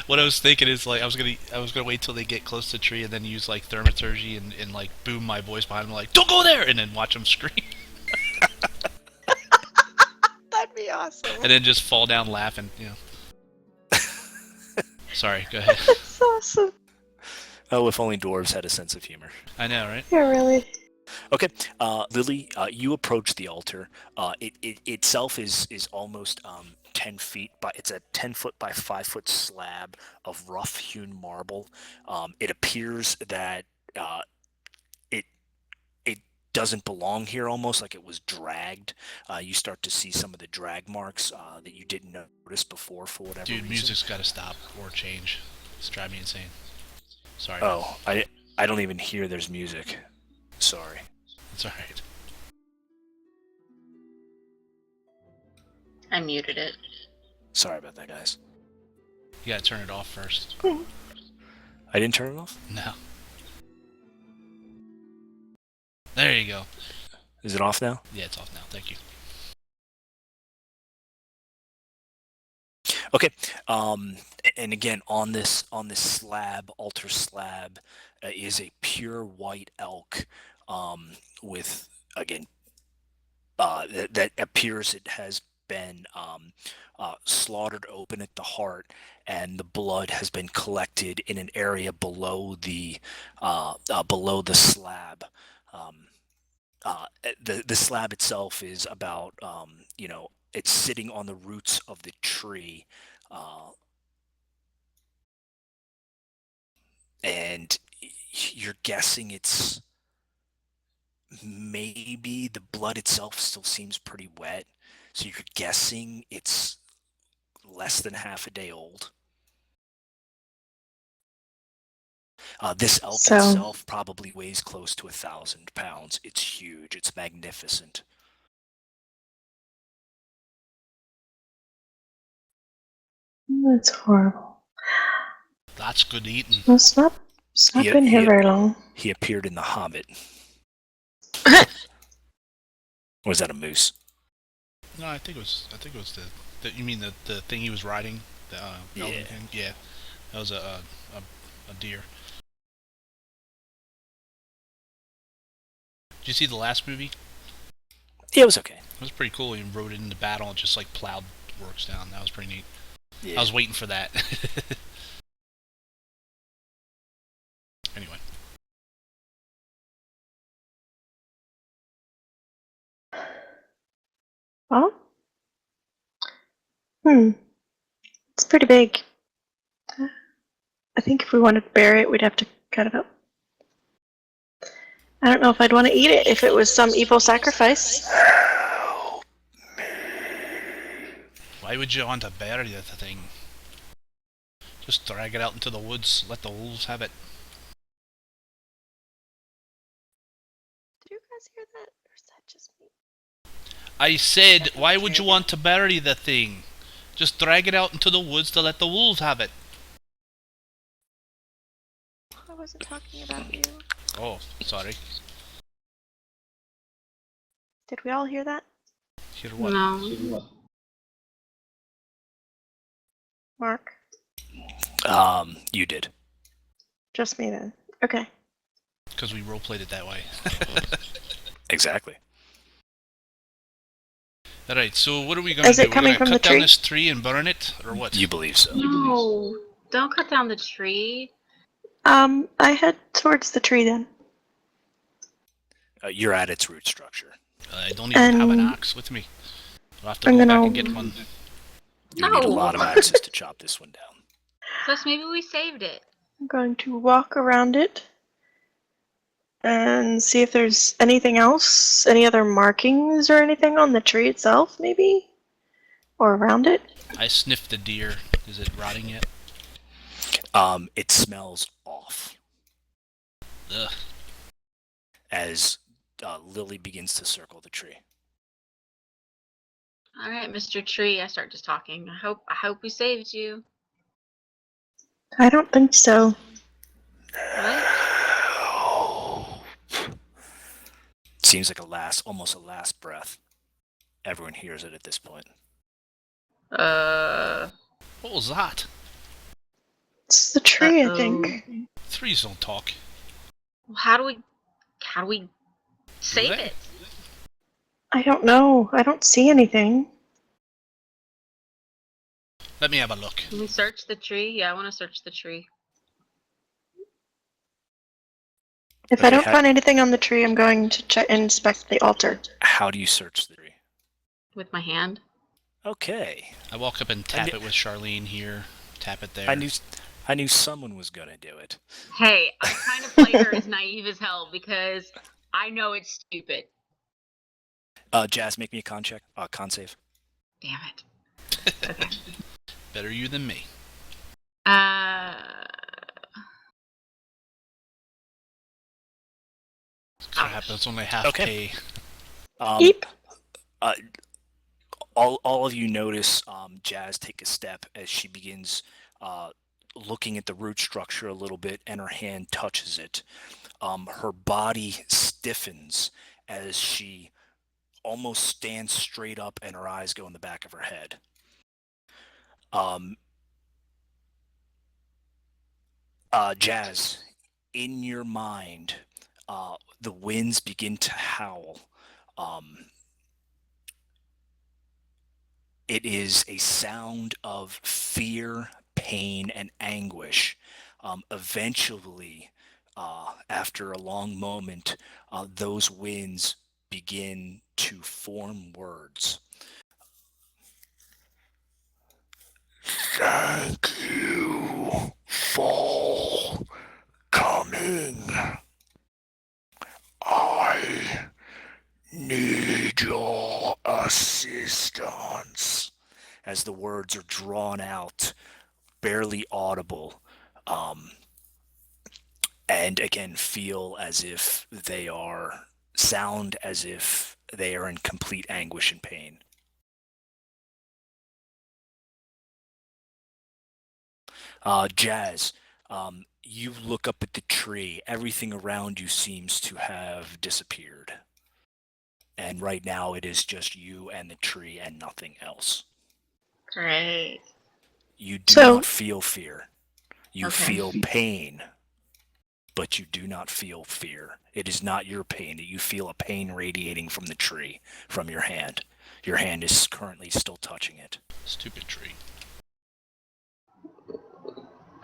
what I was thinking is I was gonna wait till they get close to the tree and then use like thaumaturgy and like boom my voice behind them like, don't go there, and then watch them scream. That'd be awesome. And then just fall down laughing, you know. Sorry, go ahead. That's awesome. Oh, if only dwarves had a sense of humor. I know, right? Yeah, really. Okay, Lily, you approach the altar. It itself is almost 10 feet, it's a 10-foot by 5-foot slab of rough-hewn marble. It appears that it doesn't belong here, almost like it was dragged. You start to see some of the drag marks that you didn't notice before for whatever reason. Dude, music's gotta stop or change. It's driving me insane. Sorry. Oh, I don't even hear there's music. Sorry. It's alright. I muted it. Sorry about that, guys. You gotta turn it off first. I I didn't turn it off? No. There you go. Is it off now? Yeah, it's off now. Thank you. Okay. And again, on this slab, altar slab, is a pure white elk, with, again, that appears it has been slaughtered open at the heart, and the blood has been collected in an area below the slab. The slab itself is about, it's sitting on the roots of the tree, and you're guessing it's maybe the blood itself still seems pretty wet, so you're guessing it's less than half a day old. This elk So- itself probably weighs close to 1,000 pounds. It's huge. It's magnificent. That's horrible. That's good eating. Well, it's not Yeah, been here yeah. very long. He appeared in The Hobbit. Or is that a moose? No, I think it was the you mean the thing he was riding? The Yeah. elven thing? Yeah. That was a deer. Did you see the last movie? Yeah, it was okay. It was pretty cool. He rode it into battle and just like plowed works down. That was pretty neat. Yeah. I was waiting for that. Anyway. Well, it's pretty big. I think if we wanted to bury it, we'd have to cut it up. I don't know if I'd want to eat it if it was some evil sacrifice. Why would you want to bury that thing? Just drag it out into the woods, let the wolves have it. Did you guys hear that? Or is that just me? I said, why would you want to bury the thing? Just drag it out into the woods to let the wolves have it. I wasn't talking about you. Oh, sorry. Did we all hear that? Hear what? No. Mark? You did. Just me then. Okay. Because we roleplayed it that way. Exactly. Alright, so what are we gonna Is do? it We're coming gonna from cut the down tree? this tree and burn it, or what? You believe so. No. Don't cut down the tree. I head towards the tree then. You're at its root structure. I don't even have an And- axe with me. I'll have to I'm go back gonna- and get one. You need a No. lot of axes to chop this one down. Plus, maybe we saved it. I'm going to walk around it and see if there's anything else, any other markings or anything on the tree itself, maybe? Or around it? I sniffed the deer. Is it rotting yet? It smells off Ugh. as Lily begins to circle the tree. All right, Mr. Tree. I start just talking. I hope we saved you. I don't think so. What? Seems like almost a last breath. Everyone hears it at this point. What was that? It's the tree, I Uh-oh. think. Threes don't talk. How do we save Right. it? I don't know. I don't see anything. Let me have a look. Can we search the tree? Yeah, I want to search the tree. If I Okay, don't find anything on the tree, I'm going to inspect the altar. How do you search the tree? With my hand. Okay. I walk up and tap knew- it with Charlene here. Tap it there. I knew someone was gonna do it. Hey, I'm trying to play her as naive as hell because I know it's stupid. Jazz, make me a con check. Con save. Damn it. Okay. Better you than me. Crap, that's only half Okay. pay. Eep. All of you notice Jazz take a step as she begins looking at the root structure a little bit, and her hand touches it. Her body stiffens as she almost stands straight up, and her eyes go in the back of her head. Jazz, in your mind, the winds begin to howl. It is a sound of fear, pain, and anguish. Eventually, after a long moment, those winds begin to form words. Thank you for coming. I need your assistance. As the words are drawn out, barely audible, and again feel as if they are, sound as if they are in complete anguish and pain. Jazz, you look up at the tree. Everything around you seems to have disappeared. And right now it is just you and the tree and nothing else. Great. You do So- not feel fear. You Okay. feel pain, but you do not feel fear. It is not your pain. You feel a pain radiating from the tree, from your hand. Your hand is currently still touching it. Stupid tree.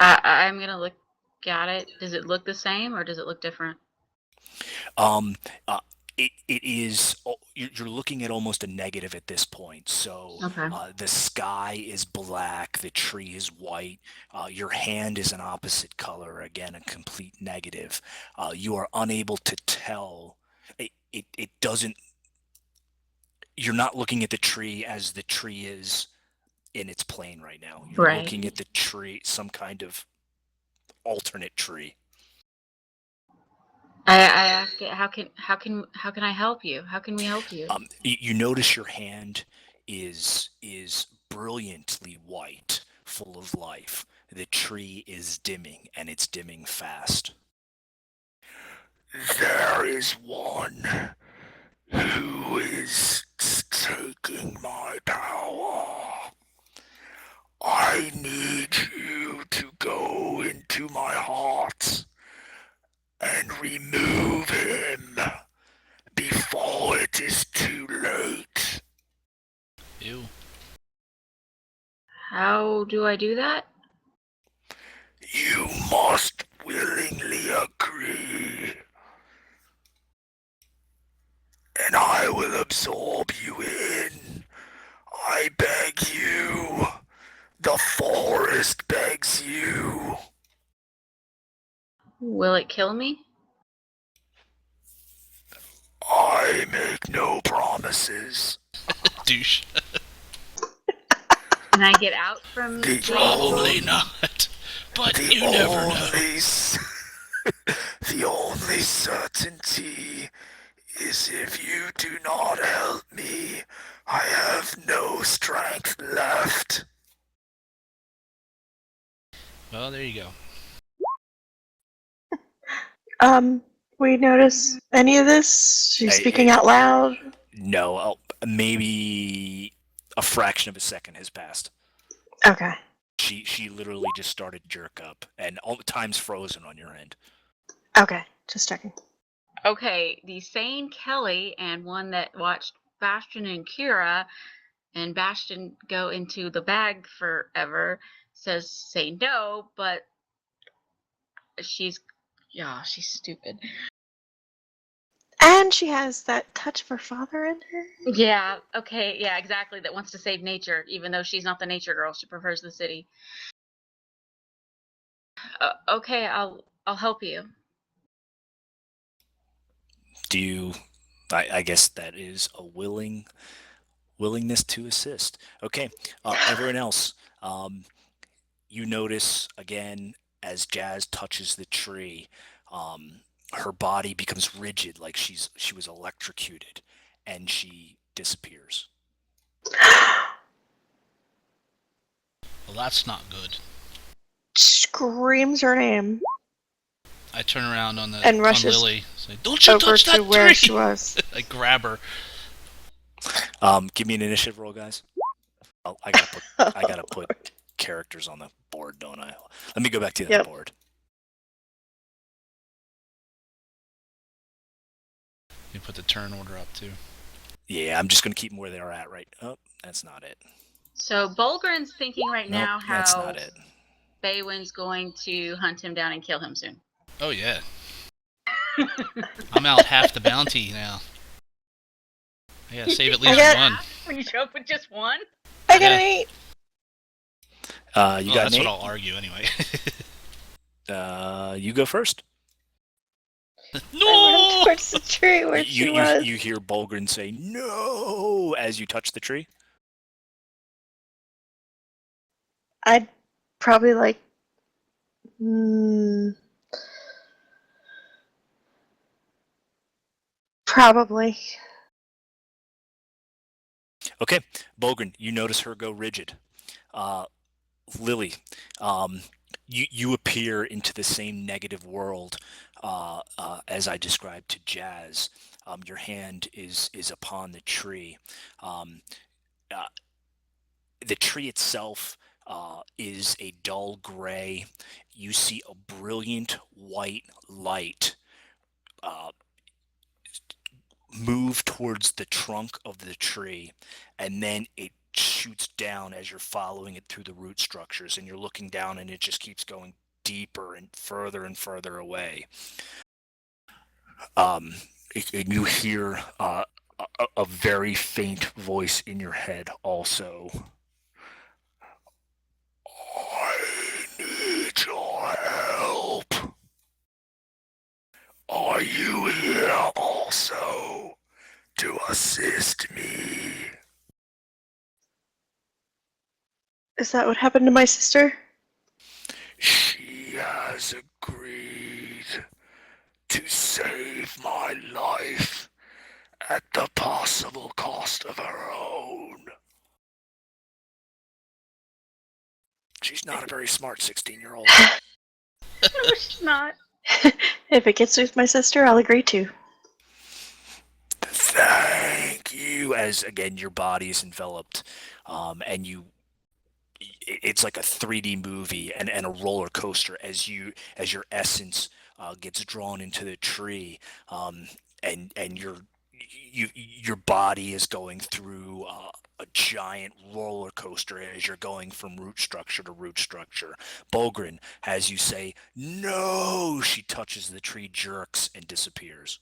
I'm gonna look at it. Does it look the same or does it look different? It is, you're looking at almost a negative at this point. So Okay. the sky is black, the tree is white, your hand is an opposite color, again, a complete negative. You are unable to tell. It doesn't, you're not looking at the tree as the tree is in its plane right now. You're Right. looking at the tree, some kind of alternate tree. I ask it, how can I help you? How can we help you? You notice your hand is brilliantly white, full of life. The tree is dimming, and it's dimming fast. There is one who is taking my power. I need you to go into my heart and remove him before it is too late. Ew. How do I do that? You must willingly agree, and I will absorb you in. I beg you. The forest begs you. Will it kill me? I make no promises. Douche. Can I get out from The Probably not. But The you never know. The only certainty is if you do not help me, I have no strength left. Well, there you go. We notice any of this? She's speaking out loud. No, maybe a fraction of a second has passed. Okay. She literally just started to jerk up, and all the time's frozen on your end. Okay. Just checking. Okay, the sane Kelly and one that watched Bastion and Kira and Bastion go into the bag forever says say no, but she's stupid. And she has that touch of her father in her. Yeah, okay, yeah, exactly. That wants to save nature, even though she's not the nature girl. She prefers the city. Okay, I'll help you. Do you? I guess that is a willingness to assist. Okay, everyone else, you notice again as Jazz touches the tree, her body becomes rigid, like she was electrocuted, and she disappears. Well, that's not good. screams her name I turn around on and rushes Lily, say, "Don't you over touch that to where tree!" she was. I grab her. Give me an initiative roll, guys. Oh, I gotta put characters on the board, don't I? Let me go back to the Yep. board. You put the turn order up too. Yeah, I'm just gonna keep them where they are at, right? Oh, that's not it. So Bolgren's thinking right Nope, now that's how not it. Baywin's going to hunt him down and kill him soon. Oh yeah. I'm out half the bounty now. I gotta save at least one. When you show up with just one? I got Yeah. an 8. You got That's Nate. what I'll argue anyway. You go first. I No! run towards the tree where she was. You hear Bolgren say "No" as you touch the tree. I'd probably probably. Okay, Bolgren, you notice her go rigid. Lily, you appear into the same negative world as I described to Jazz. Your hand is upon the tree. The tree itself is a dull gray. You see a brilliant white light move towards the trunk of the tree, and then it shoots down as you're following it through the root structures, and you're looking down and it just keeps going deeper and further away. And you hear a very faint voice in your head also. I need your help. Are you here also to assist me? Is that what happened to my sister? She has agreed to save my life at the possible cost of her own. She's not a very smart 16-year-old. No, she's not. If it gets with my sister, I'll agree to. Thank you. As again, your body is enveloped, and it's like a 3D movie and a roller coaster as your essence gets drawn into the tree, and your body is going through a giant roller coaster as you're going from root structure to root structure. Bolgren, as you say "No," she touches the tree, jerks, and disappears.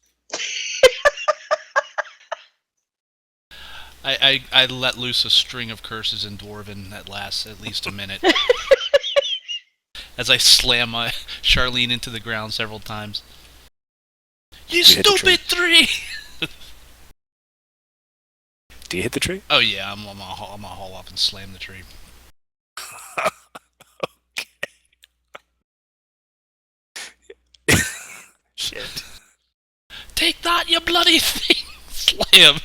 I let loose a string of curses in Dwarven that lasts at least a minute. As I slam my Charlene into the ground several times. You hit the tree? stupid tree! Do you hit the tree? Oh yeah, I'm gonna haul up and slam the tree. Shit. Take that, you bloody thing! Slam!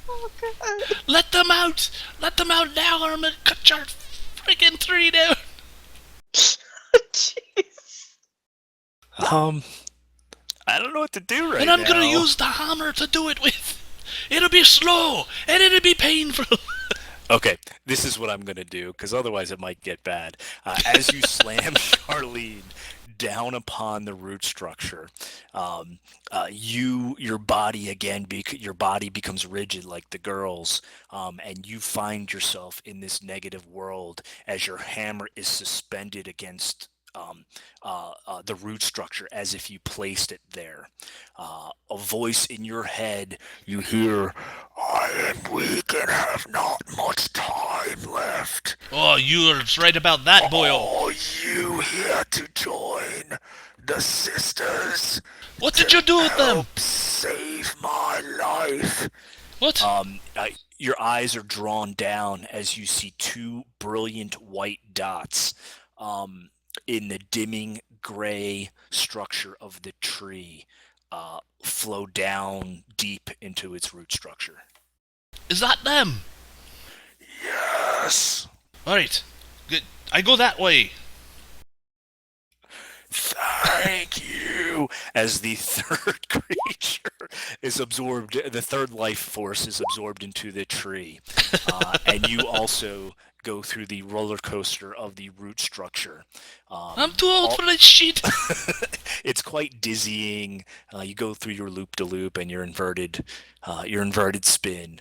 Oh god. Let them out! Let them out now, or I'm gonna cut your freaking tree down! Jeez. I don't know what to do right now. And I'm gonna use the hammer to do it with! It'll be slow, and it'll be painful! Okay, this is what I'm gonna do, because otherwise it might get bad. As you slam Charlene down upon the root structure, your body becomes rigid like the girls, and you find yourself in this negative world as your hammer is suspended against the root structure as if you placed it there. A voice in your head, you hear, "I am weak and have not much time left. Oh, you're right about that, boyo! Are you here to join the sisters? What did you do with them? Help save my life." What? Your eyes are drawn down as you see two brilliant white dots in the dimming gray structure of the tree flow down deep into its root structure. Is that them? Yes. Alright. Good. I go that way. you, as the third creature, is absorbed, the third life force is absorbed into the tree. And you also go through the roller coaster of the root structure. I'm too old all- for this shit. It's quite dizzying. You go through your loop-de-loop and your inverted spin.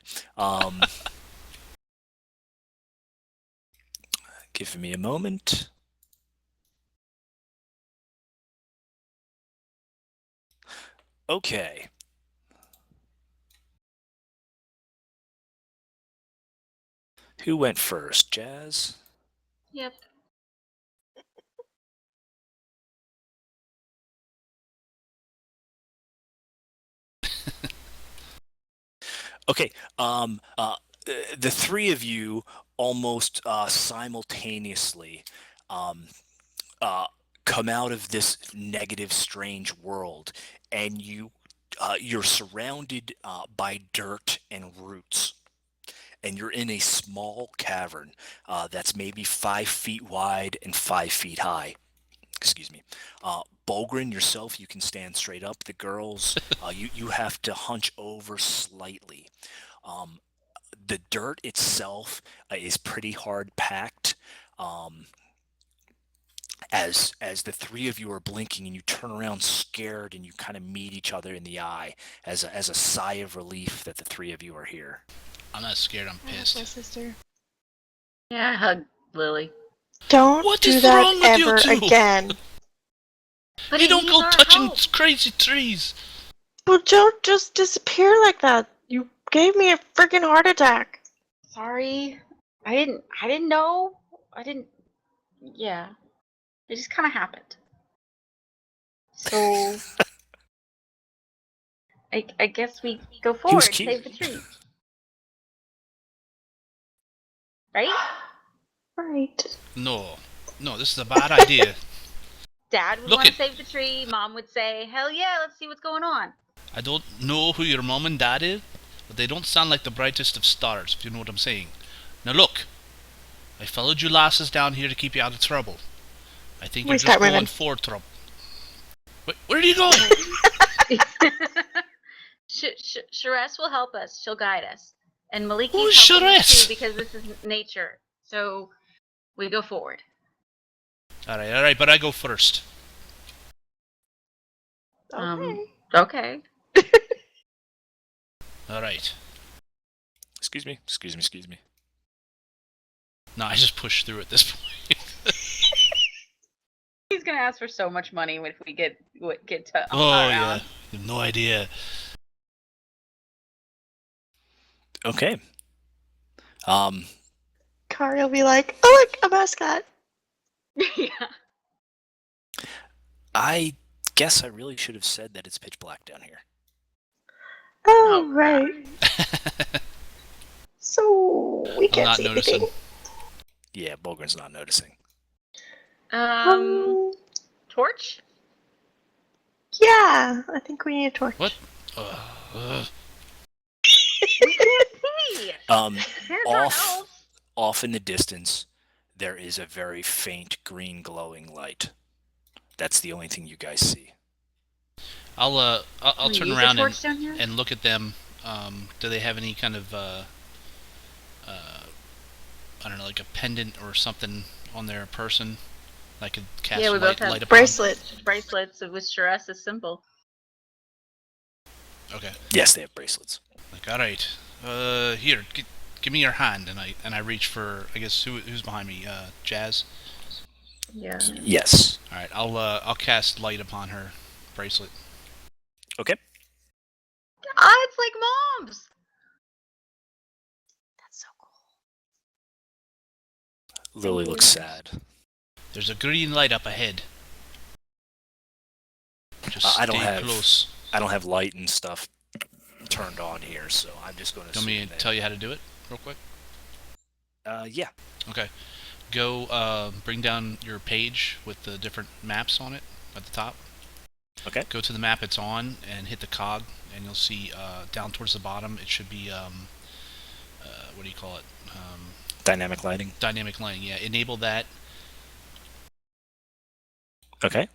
Give me a moment. Okay. Who went first? Jazz? Yep. Okay. The three of you almost simultaneously um, uh, come out of this negative, strange world, and you're surrounded by dirt and roots, and you're in a small cavern that's maybe 5 feet wide and 5 feet high. Excuse me. Bulgrin, yourself, you can stand straight up. The girls, you have to hunch over slightly. Um, the dirt itself is pretty hard packed. Um, as the three of you are blinking and you turn around scared and you kind of meet each other in the eye as a sigh of relief that the three of you are here. I'm not scared. I'm My pissed. sister. Yeah, I hug Lily. Don't What do is that wrong with you ever two? again. But You it don't needs go our touching help. crazy trees. Well, don't just disappear like that. You gave me a freaking heart attack. Sorry. I didn't know. Yeah. It just kind of happened. So I guess we go He was forward, cute. save the tree. Right? Right. No, this is a bad idea. Dad would Look want to it. save the tree. Mom would say, "Hell yeah, let's see what's going on." I don't know who your mom and dad is, but they don't sound like the brightest of stars, if you know what I'm saying. Now look, I followed you lasses down here to keep you out of trouble. I think We you're just start going moving. for trouble. Wait, where are you going? Sharess will help us. She'll guide us. And Maliki's Who's helping us Sharess? too because this is nature. So we go forward. Alright, but I go first. Okay. Okay. Alright. Excuse me. No, I just pushed through at this point. He's gonna ask for so much money if we get to Oh, around. yeah. You have no idea. Okay. Kari will be like, oh look, a mascot. Yeah. I guess I really should have said that it's pitch black down here. Oh, Oh, right. So we I'm can't not see noticing. anything. Yeah, Bulgrin's not noticing. Torch? Yeah, I think we need a torch. What? We can't see. Hands are elves. Off in the distance, there is a very faint green glowing light. That's the only thing you guys see. I'll Can we turn use a around torch down here? and look at them. Do they have any kind of I don't know, like a pendant or something on their person? I could cast Yeah, we both have light upon. Bracelet. Bracelets with Sharess's symbol. Okay. Yes, they have bracelets. Like, all right. Here, give me your hand, and I reach for, I guess, who's behind me? Jazz. Yeah. Yes. All right. I'll cast light upon her bracelet. Okay. Ah, it's like mom's. That's so cool. Lily looks sad. There's a green light up ahead. Just I don't stay have- close. I don't have light and stuff turned on here, so I'm just going to. Do you want me to tell you how to do it, real quick? Yeah. Okay. Go bring down your page with the different maps on it at the top. Okay. Go to the map it's on and hit the cog, and you'll see down towards the bottom it should be what do you call it? Dynamic lighting. Dynamic lighting. Yeah, enable that. Okay.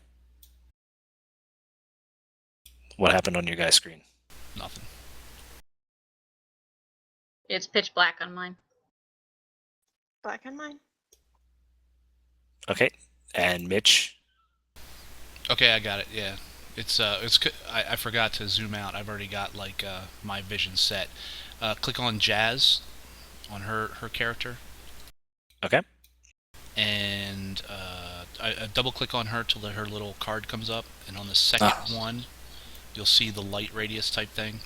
What happened on your guy's screen? Nothing. It's pitch black on mine. Black on mine. Okay. And Mitch? Okay, I got it. Yeah, I forgot to zoom out. I've already got like my vision set. Click on Jazz, on her character, Okay. and I double click on her till her little card comes up, and on the second one, you'll see the light radius type thing.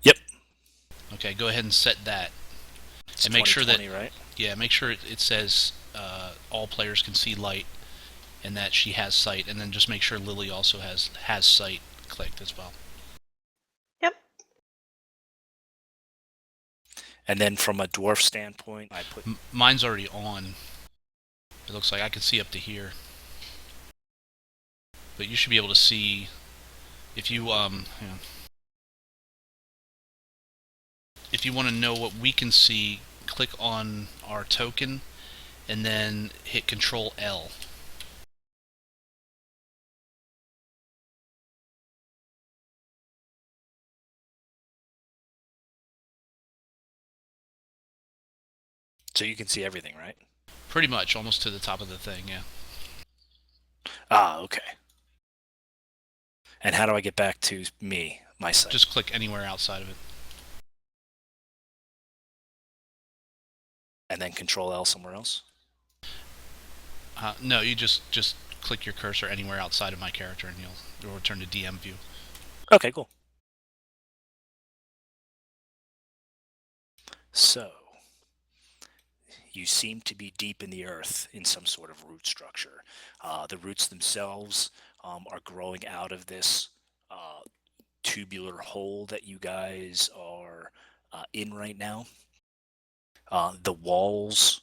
Yep. Okay, go ahead and set that, It's and make sure that 2020, right? yeah, make sure it says all players can see light, and that she has sight, and then just make sure Lily also has sight clicked as well. Yep. And then from a dwarf standpoint, I put... Mine's already on. It looks like I can see up to here. But you should be able to see if you if you want to know what we can see, click on our token and then hit Control L. So you can see everything, right? Pretty much, almost to the top of the thing, yeah. Okay. And how do I get back to my site? Just click anywhere outside of it. And then Control L somewhere else? No, you just click your cursor anywhere outside of my character and you'll return to DM view. Okay, cool. So, you seem to be deep in the earth in some sort of root structure. The roots themselves are growing out of this tubular hole that you guys are in right now. The walls,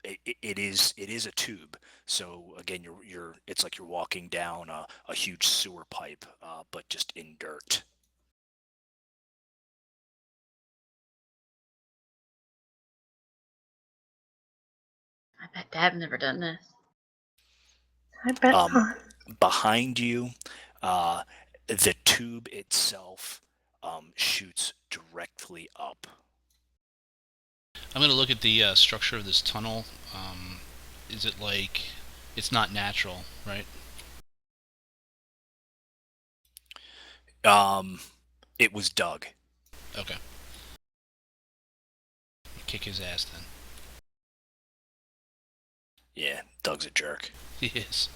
it is a tube. So again, it's like you're walking down a huge sewer pipe, but just in dirt. I bet Dad's never done this. I bet not. Behind you, the tube itself shoots directly up. I'm going to look at the structure of this tunnel. Is it like... It's not natural, right? It was dug. Okay. Kick his ass then. Yeah, Doug's a jerk. He is.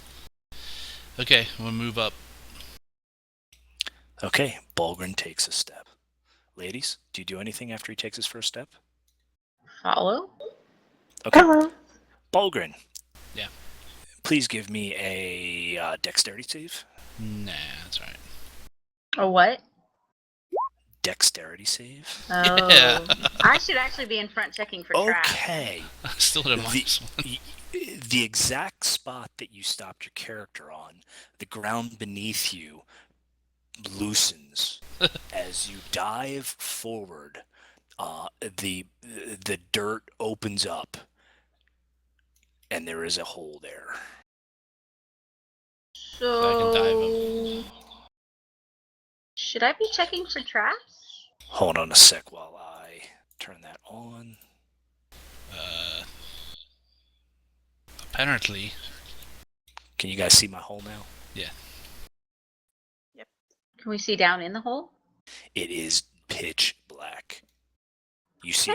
Okay, we'll move up. Okay, Bulgrin takes a step. Ladies, do you do anything after he takes his first step? Follow? Okay. Hello. Bulgrin. Yeah. Please give me a dexterity save. Nah, that's right. A what? Dexterity save. Oh. Yeah. I should actually be in front checking for traps. Okay. Still at a minus one. The exact spot that you stopped your character on, the ground beneath you loosens as you dive forward. The dirt opens up, and there is a hole there. So I can dive up. should I be checking for traps? Hold on a sec while I turn that on. Apparently. Can you guys see my hole now? Yeah. Can we see down in the hole? It is pitch black. You see,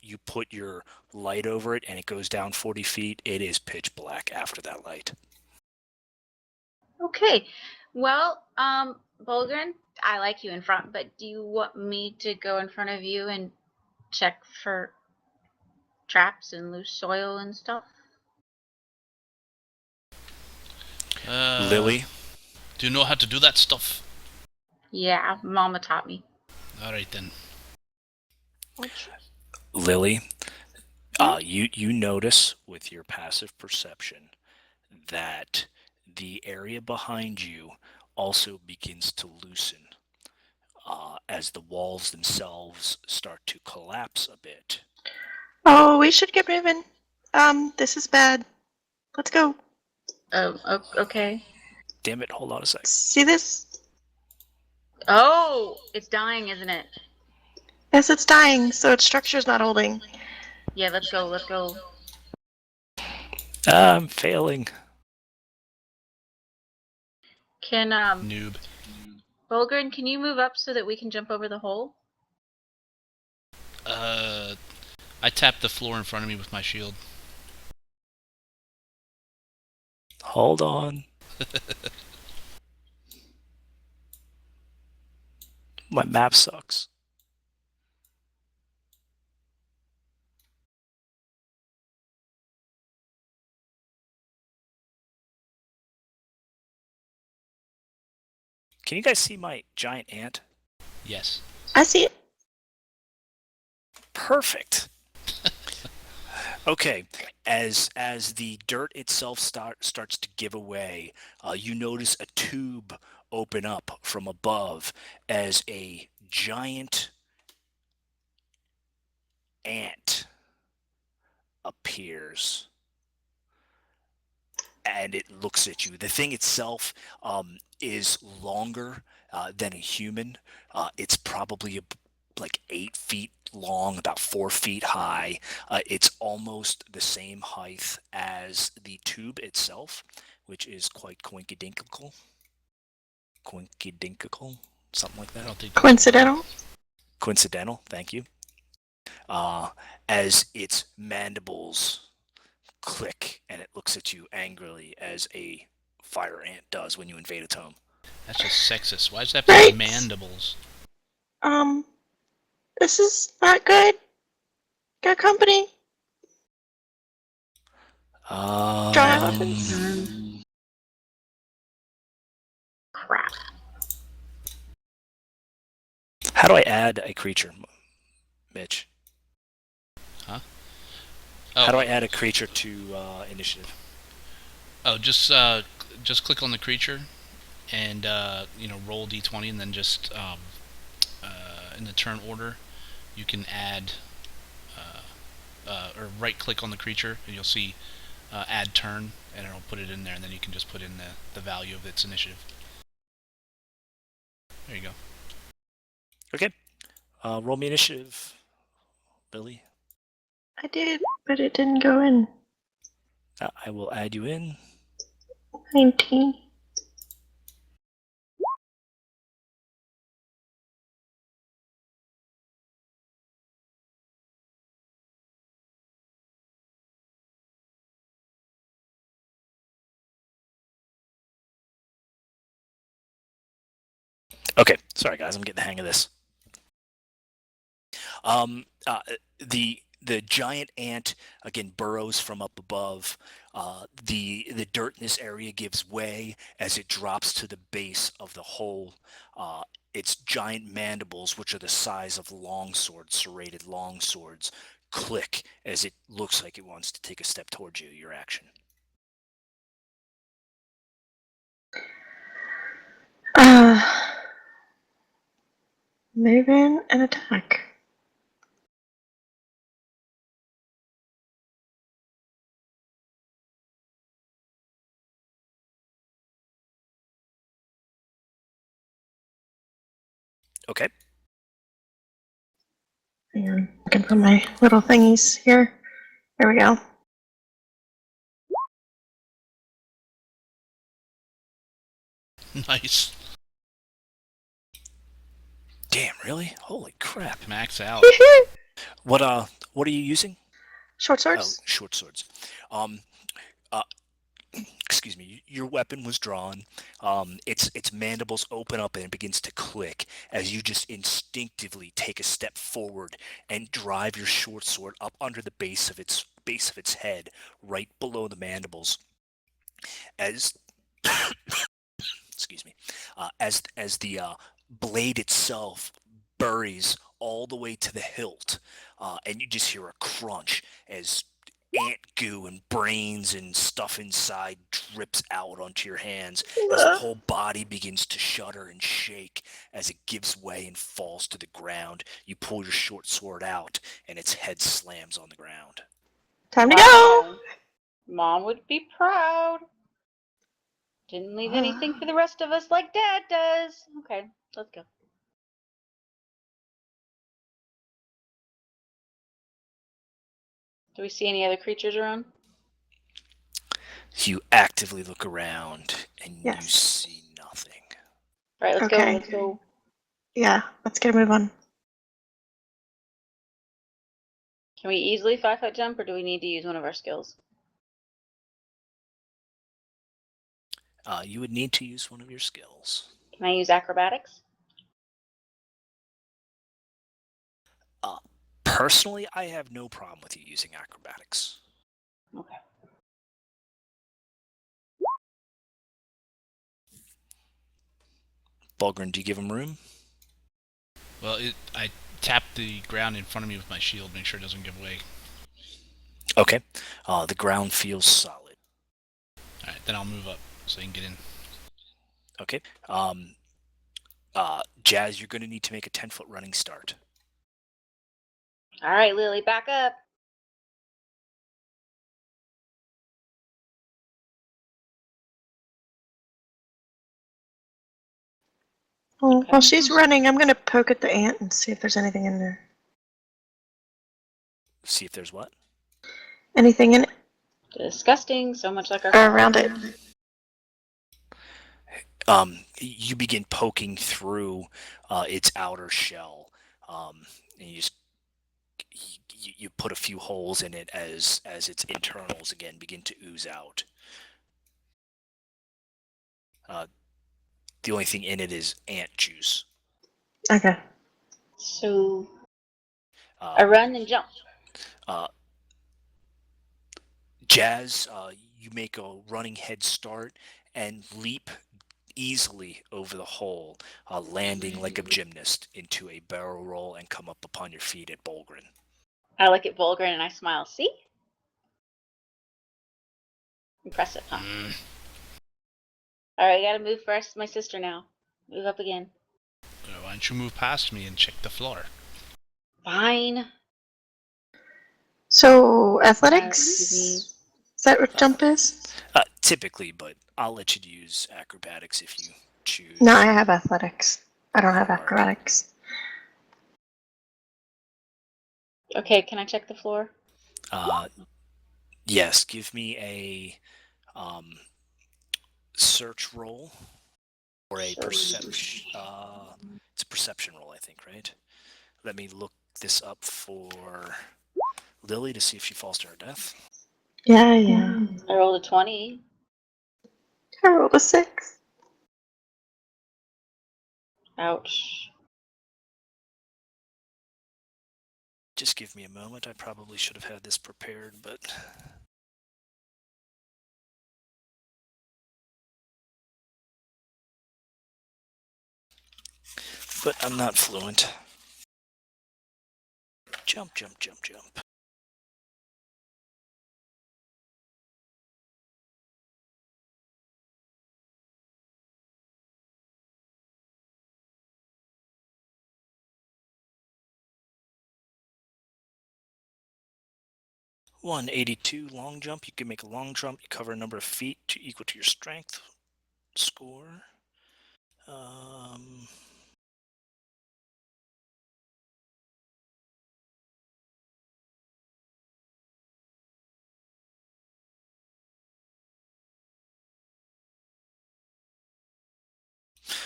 you put your light over it, and it goes down 40 feet. It is pitch black after that light. Okay. Well, Bulgrin, I like you in front, but do you want me to go in front of you and check for traps and loose soil and stuff? Lily? Do you know how to do that stuff? Yeah, Mama taught me. Alright then. Lily, you notice with your passive perception that the area behind you also begins to loosen as the walls themselves start to collapse a bit. Oh, we should get moving. This is bad. Let's go. Okay. Damn it! Hold on a sec. See this? Oh, it's dying, isn't it? Yes, it's dying, so its structure's not holding. Yeah, let's go. Let's go. I'm failing. Can Noob. Bulgrin, can you move up so that we can jump over the hole? I tapped the floor in front of me with my shield. Hold on. My map sucks. Can you guys see my giant ant? Yes. I see it. Perfect. Okay, as the dirt itself starts to give away, you notice a tube open up from above as a giant ant appears, and it looks at you. The thing itself is longer than a human. It's probably like 8 feet long, about 4 feet high. It's almost the same height as the tube itself, which is quite coincidental. Coincidental, something like I that. don't think that's a word. Coincidental? Coincidental, thank you. As its mandibles click and it looks at you angrily as a fire ant does when you invade its home. That's just sexist. Why does that have to Right. be mandibles? This is not good. Got company. Draw my weapons. Crap. How do I add a creature, Mitch? Huh? How do I add a creature to initiative? Oh, just click on the creature, and roll d20, and then just in the turn order, you can add or right click on the creature, and you'll see add turn, and it'll put it in there, and then you can just put in the value of its initiative. There you go. Okay. Roll me initiative, Billy. I did, but it didn't go in. I will add you in. 19. Okay, sorry guys, I'm getting the hang of this. The giant ant again burrows from up above. The dirt in this area gives way as it drops to the base of the hole. Its giant mandibles, which are the size of longswords, serrated longswords, click as it looks like it wants to take a step towards you. Your action. Move in and attack. Okay. Hang on, looking for my little thingies here. There we go. Nice. Damn, really? Holy crap. Max out. What are you using? Short swords? Oh, short swords. Excuse me. Your weapon was drawn. Its mandibles open up and it begins to click as you just instinctively take a step forward and drive your short sword up under the base of its head, right below the mandibles. As excuse me, as the blade itself buries all the way to the hilt, and you just hear a crunch as ant goo and brains and stuff inside drips out onto your hands as the whole body begins to shudder and shake as it gives way and falls to the ground. You pull your short sword out and its head slams on the ground. Time to go! Mom would be proud. Didn't leave anything for the rest of us like Dad does. Okay, let's go. Do we see any other creatures around? You actively look around and you Yes. see nothing. All right, let's go. Okay. Let's go. Yeah, let's get a move on. Can we easily 5-foot jump, or do we need to use one of our skills? You would need to use one of your skills. Can I use acrobatics? Personally, I have no problem with you using acrobatics. Okay. Bulgrin, do you give him room? Well, I tap the ground in front of me with my shield, make sure it doesn't give way. Okay. The ground feels solid. Alright, then I'll move up so you can get in. Okay. Jazz, you're going to need to make a 10-foot running start. All right, Lily, back up. Well, Okay. while she's running, I'm gonna poke at the ant and see if there's anything in there. See if there's what? Anything in it? Disgusting. So much like our Or around it? You begin poking through its outer shell, and you put a few holes in it as its internals again begin to ooze out. The only thing in it is ant juice. Okay. So I run and jump. Jazz, you make a running head start and leap easily over the hole, landing like a gymnast into a barrel roll and come up upon your feet at Bulgrin. I look at Volgren and I smile. See? Impressive, huh? All right, I gotta move first. My sister now. Move up again. Why don't you move past me and check the floor? Fine. So, athletics? Excuse me. Is that what jump is? Typically, but I'll let you use acrobatics if you choose. No, I have athletics. I don't have Alright. acrobatics. Okay, can I check the floor? Yes, give me a search roll or a perception. It's a perception roll, I think, right? Let me look this up for Lily to see if she falls to her death. Yeah. I rolled a 20. I rolled a 6. Ouch. Just give me a moment. I probably should have had this prepared, but I'm not fluent. Jump. 182 long jump. You can make a long jump. You cover a number of feet equal to your strength score.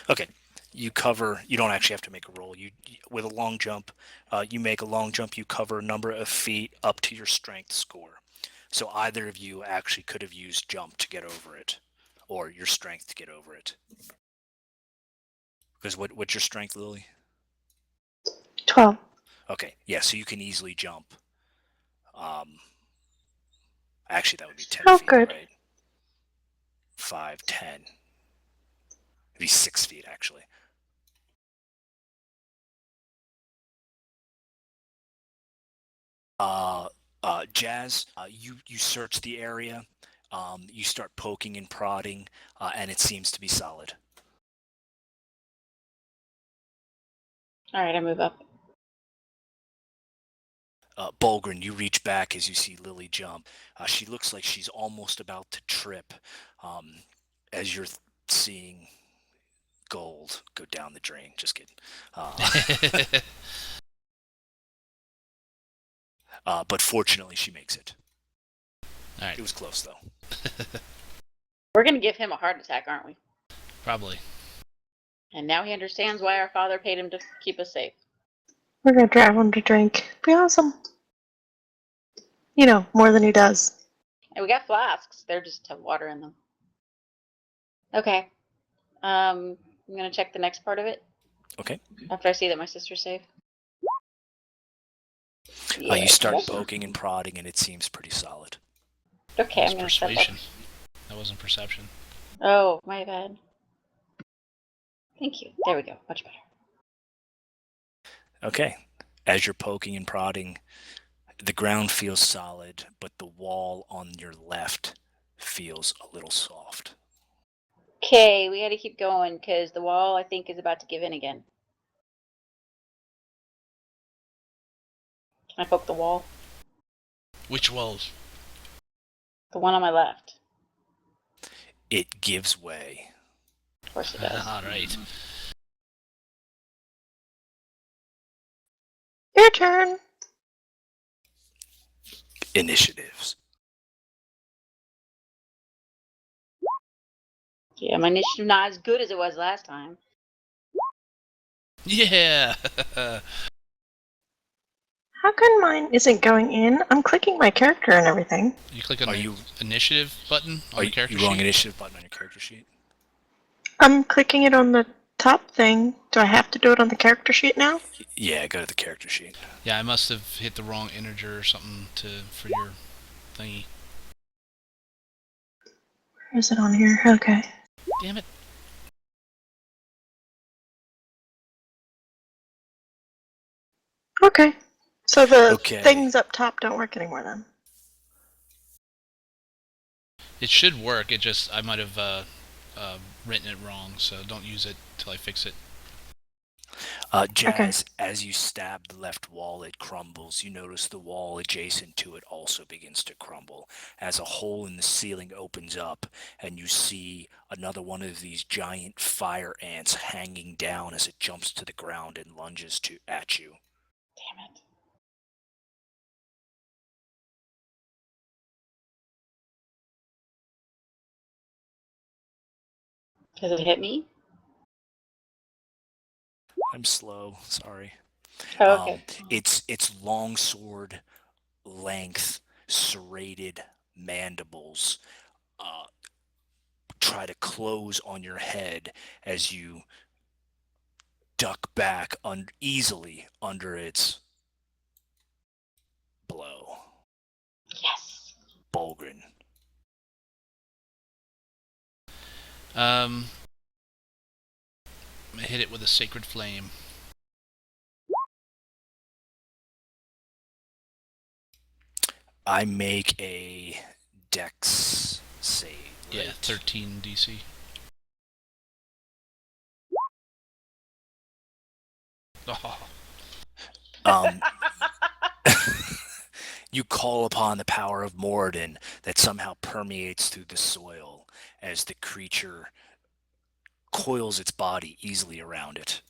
Okay, you don't actually have to make a roll. With a long jump, you make a long jump, you cover a number of feet up to your strength score. So either of you actually could have used jump to get over it, or your strength to get over it. Because what's your strength, Lily? 12. Okay, yeah, so you can easily jump. Actually, that would be 10 Oh, feet, good. right? 5, 10. It'd be 6 feet, actually. Jazz, you search the area. You start poking and prodding, and it seems to be solid. All right, I move up. Bulgrin, you reach back as you see Lily jump. She looks like she's almost about to trip, as you're seeing gold go down the drain. Just kidding. But fortunately, she makes it. All right. It was close, though. We're gonna give him a heart attack, aren't we? Probably. And now he understands why our father paid him to keep us safe. We're gonna drive him to drink. Be awesome. You know, more than he does. And we got flasks. They're just have water in them. Okay. I'm gonna check the next part of it. Okay. After I see that my sister's safe. You start poking and prodding, and it seems pretty solid. Okay, That's I'm gonna step persuasion. up. That wasn't perception. Oh, my bad. Thank you. There we go. Much better. Okay. As you're poking and prodding, the ground feels solid, but the wall on your left feels a little soft. Okay, we gotta keep going because the wall, I think, is about to give in again. Can I poke the wall? Which walls? The one on my left. It gives way. Of course it does. All right. Your turn. Initiatives. Yeah, my initiative not as good as it was last time. Yeah. How come mine isn't going in? I'm clicking my character and everything. You click on Are the you- initiative button on the character you wrong sheet. initiative button on your character sheet? I'm clicking it on the top thing. Do I have to do it on the character sheet now? Yeah, go to the character sheet. Yeah, I must have hit the wrong integer or something for your thingy. Or is it on here? Okay. Damn it. Okay. So the Okay. things up top don't work anymore then. It should work. It just I might have written it wrong, so don't use it till I fix it. Jazz, as you stab the left wall, it crumbles. You notice the wall adjacent to it also begins to crumble as a hole in the ceiling opens up, and you see another one of these giant fire ants hanging down as it jumps to the ground and lunges at you. Damn it. Does it hit me? I'm slow, sorry. Oh, okay. Its long sword length, serrated mandibles try to close on your head as you duck back easily under its blow. Yes. Bulgrin. I hit it with a sacred flame. I make a dex save. Right? Yeah, 13 DC. Oh. You call upon the power of Moradin that somehow permeates through the soil as the creature coils its body easily around it.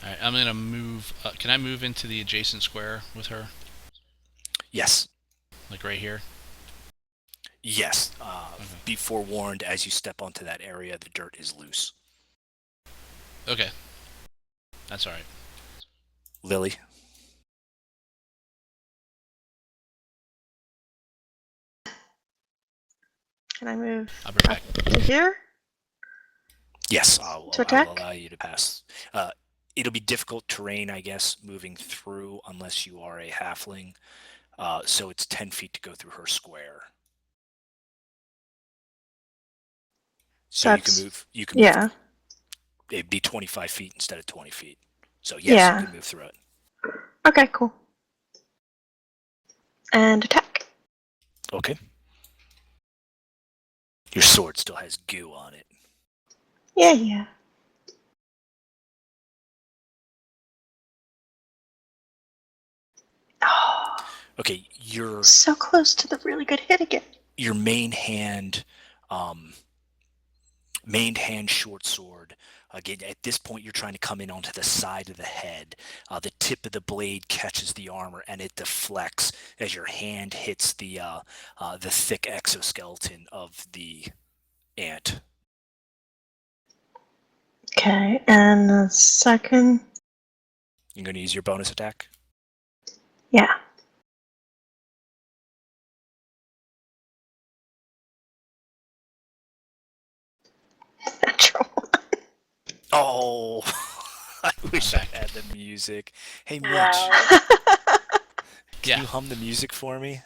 Alright, I'm gonna move. Can I move into the adjacent square with her? Yes. Like right here? Yes. Be forewarned, as you step onto that area, the dirt is loose. Okay. That's alright. Lily. Can I move I'll be right back. to here? Yes, I'll attack? allow you to pass. It'll be difficult terrain, I guess, moving through unless you are a halfling. So it's 10 feet to go through her square. So you can move. Yeah. It'd be 25 feet instead of 20 feet. So yes, you can move through it. Okay, cool. And attack. Okay. Your sword still has goo on it. Yeah. Oh, Okay, so close to the really good hit again. your main hand Mained hand short sword. Again, at this point, you're trying to come in onto the side of the head. The tip of the blade catches the armor, and it deflects as your hand hits the thick exoskeleton of the ant. Okay, and the second. You're going to use your bonus attack. Yeah. Natural. Oh, I wish I back. had the music. Hey, Mitch, Wow. can Yeah. you hum the music for me?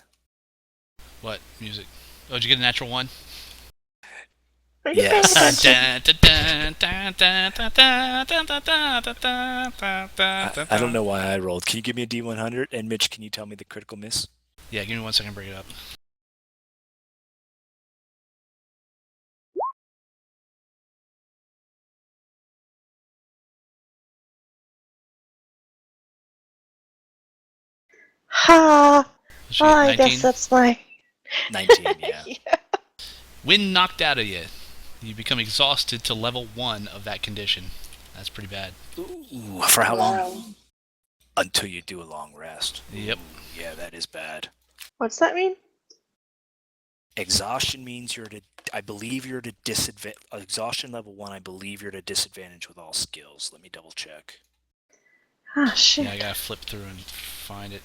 What music? Oh, did you get a natural one? Are you Yes. paying attention? I don't know why I rolled. Can you give me a D100? And Mitch, can you tell me the critical miss? Yeah, give me 1 second to bring it up. Ha! Did you Oh, get I 19? guess that's my. 19, yeah. Yeah. Wind knocked out of you. You become exhausted to level 1 of that condition. That's pretty bad. Ooh, for how long? Wow. Until you do a long rest. Yep. Ooh, yeah, that is bad. What's that mean? Exhaustion means you're at a, I believe you're at a disadvantage. Exhaustion level 1, I believe you're at a disadvantage with all skills. Let me double check. Ah, shit. Yeah, I gotta flip through and find it.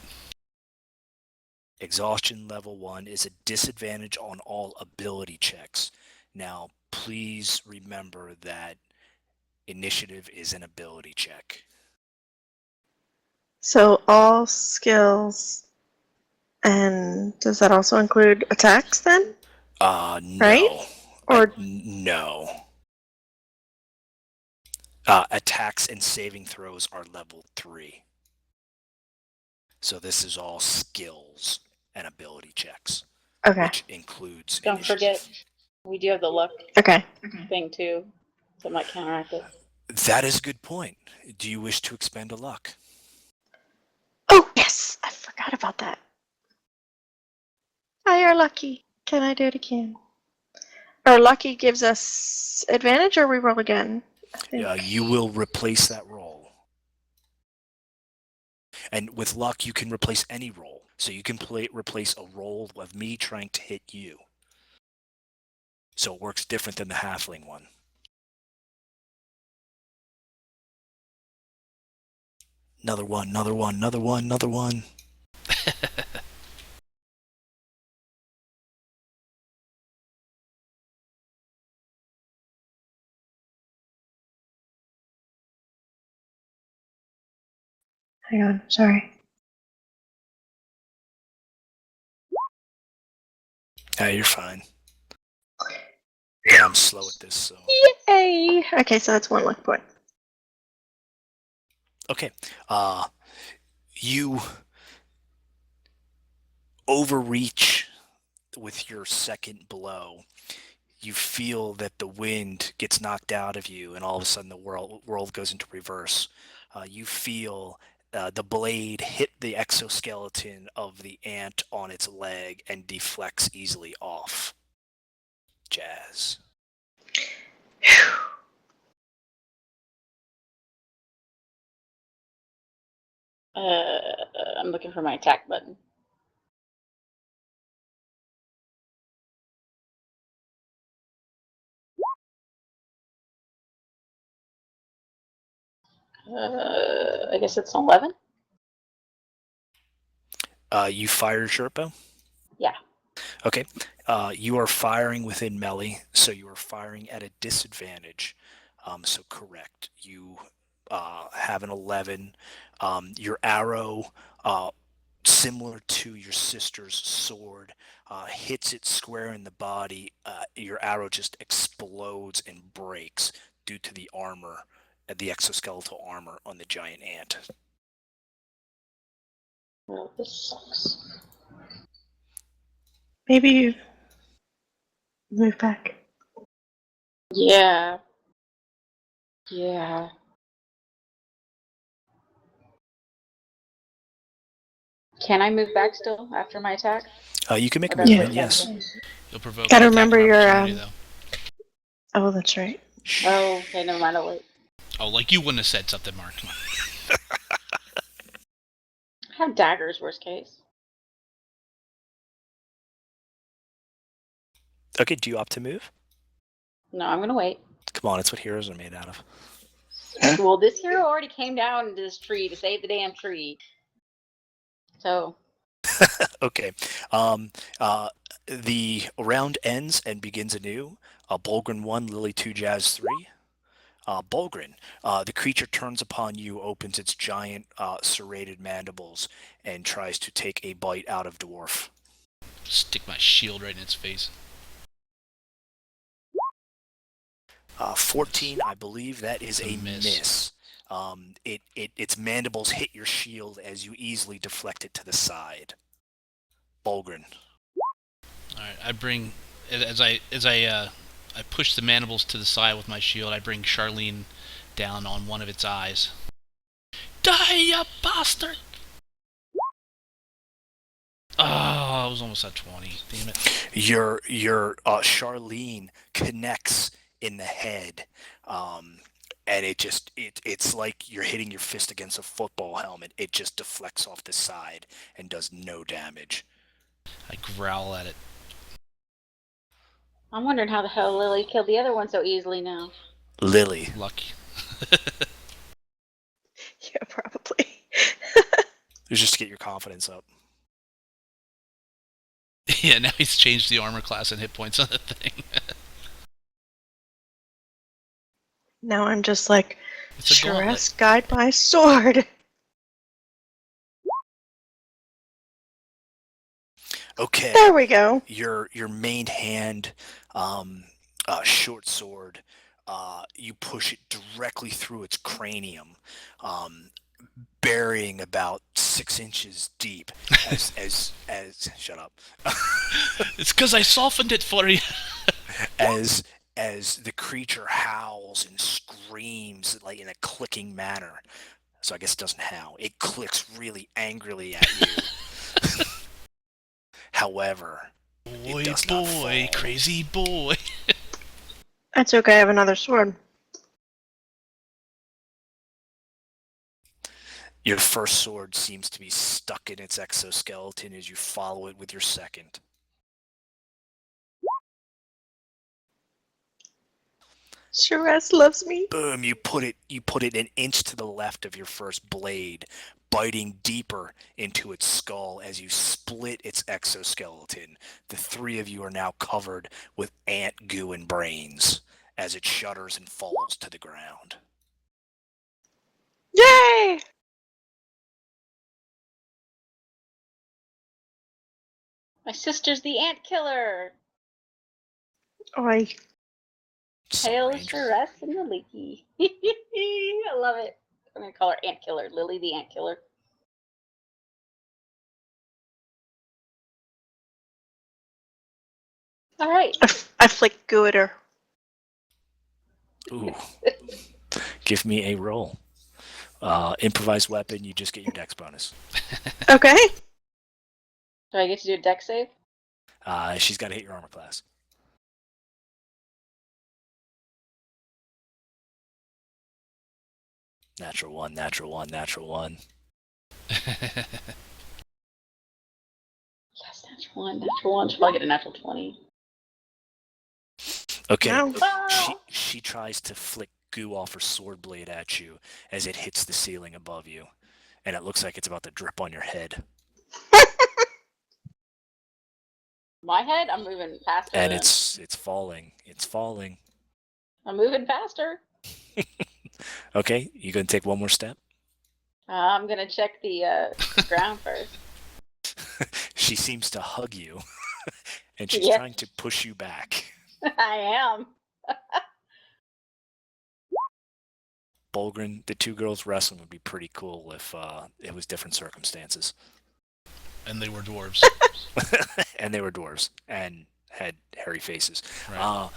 Exhaustion level 1 is a disadvantage on all ability checks. Now, please remember that initiative is an ability check. So all skills, and does that also include attacks then? No. Right? Or no. Attacks and saving throws are level 3. So this is all skills and ability checks, okay, which includes Don't initiative. forget, we do have the luck okay. thing too, that might counteract it. That is a good point. Do you wish to expend a luck? Oh yes, I forgot about that. I are lucky. Can I do it again? Or lucky gives us advantage, or we roll again. I think. You will replace that roll. And with luck, you can replace any roll. So you can replace a roll of me trying to hit you. So it works different than the halfling one. Another one, another one, another one, another one. Hang on, sorry. You're fine. Yeah, I'm slow at this, so. Yay! Okay, so that's 1 luck point. Okay. You overreach with your second blow. You feel that the wind gets knocked out of you, and all of a sudden the world goes into reverse. You feel the blade hit the exoskeleton of the ant on its leg and deflects easily off. Jazz. I'm looking for my attack button. I guess it's 11? You fire Sherpa? Yeah. Okay. You are firing within melee, so you are firing at a disadvantage. So correct. You have an 11. Your arrow, similar to your sister's sword, hits it square in the body. Your arrow just explodes and breaks due to the armor, the exoskeletal armor on the giant ant. Well, this sucks. Maybe you move back. Yeah. Yeah. Can I move back still after my attack? You can make a Or does movement, it yes. cancel? You'll provoke Gotta an attack remember of your, opportunity, though. Oh, that's right. Oh, okay, never mind. I'll wait. Oh, like you wouldn't have said something, Mark. Come on. I have daggers, worst case. Okay, do you opt to move? No, I'm gonna wait. Come on, it's what heroes are made out of. Well, this hero already came down into this tree to save the damn tree. So, Okay. The round ends and begins anew. Bulgrin 1, Lily 2, Jazz 3. Bulgrin, the creature turns upon you, opens its giant serrated mandibles, and tries to take a bite out of Dwarf. Stick my shield right in its face. 14, I believe that is It's a a miss. Its mandibles hit your shield as you easily deflect it to the side. Bulgrin. All right, I bring as I push the mandibles to the side with my shield. I bring Charlene down on one of its eyes. Die, you bastard! Oh, I was almost at 20. Damn it. Your Charlene connects in the head, and it's like you're hitting your fist against a football helmet. It just deflects off the side and does no damage. I growl at it. I'm wondering how the hell Lily killed the other one so easily now. Lily. Lucky. Yeah, probably. It's just to get your confidence up. Yeah, now he's changed the armor class and hit points on the thing. Now I'm just like, It's a gauntlet. Shress, guide my sword. Okay. There we go. Your main hand, short sword. You push it directly through its cranium, burying about 6 inches deep. As shut up. It's because I softened it for you. As the creature howls and screams like in a clicking manner. So I guess it doesn't howl. It clicks really angrily at you. However, Boy, does not boy, fall. crazy boy. That's okay, I have another sword. Your first sword seems to be stuck in its exoskeleton as you follow it with your second. Shress loves me. Boom, you put it an inch to the left of your first blade, biting deeper into its skull as you split its exoskeleton. The three of you are now covered with ant goo and brains as it shudders and falls to the ground. Yay! My sister's the ant killer. Oi. Hail Sorry. Shress and the Leaky. I love it. I'm gonna call her Ant Killer. Lily the Ant Killer. All right. I flick goo at her. Ooh. Give me a roll. Improvised weapon, you just get your dex bonus. Okay. Do I get to do a deck save? She's got to hit your armor class. Natural one, natural one, natural one. Yes, natural one. Natural one. Should probably get a natural 20. Okay. No. She tries to flick goo off her sword blade at you as it hits the ceiling above you, and it looks like it's about to drip on your head. My head? I'm moving faster. And then. it's falling. It's falling. I'm moving faster. Okay, you gonna take one more step? I'm gonna check the ground first. She seems to hug you, and she's Yes. trying to push you back. I am. Bulgrin, the two girls wrestling would be pretty cool if it was different circumstances. And they were dwarves. And they were dwarves and had hairy faces. Right.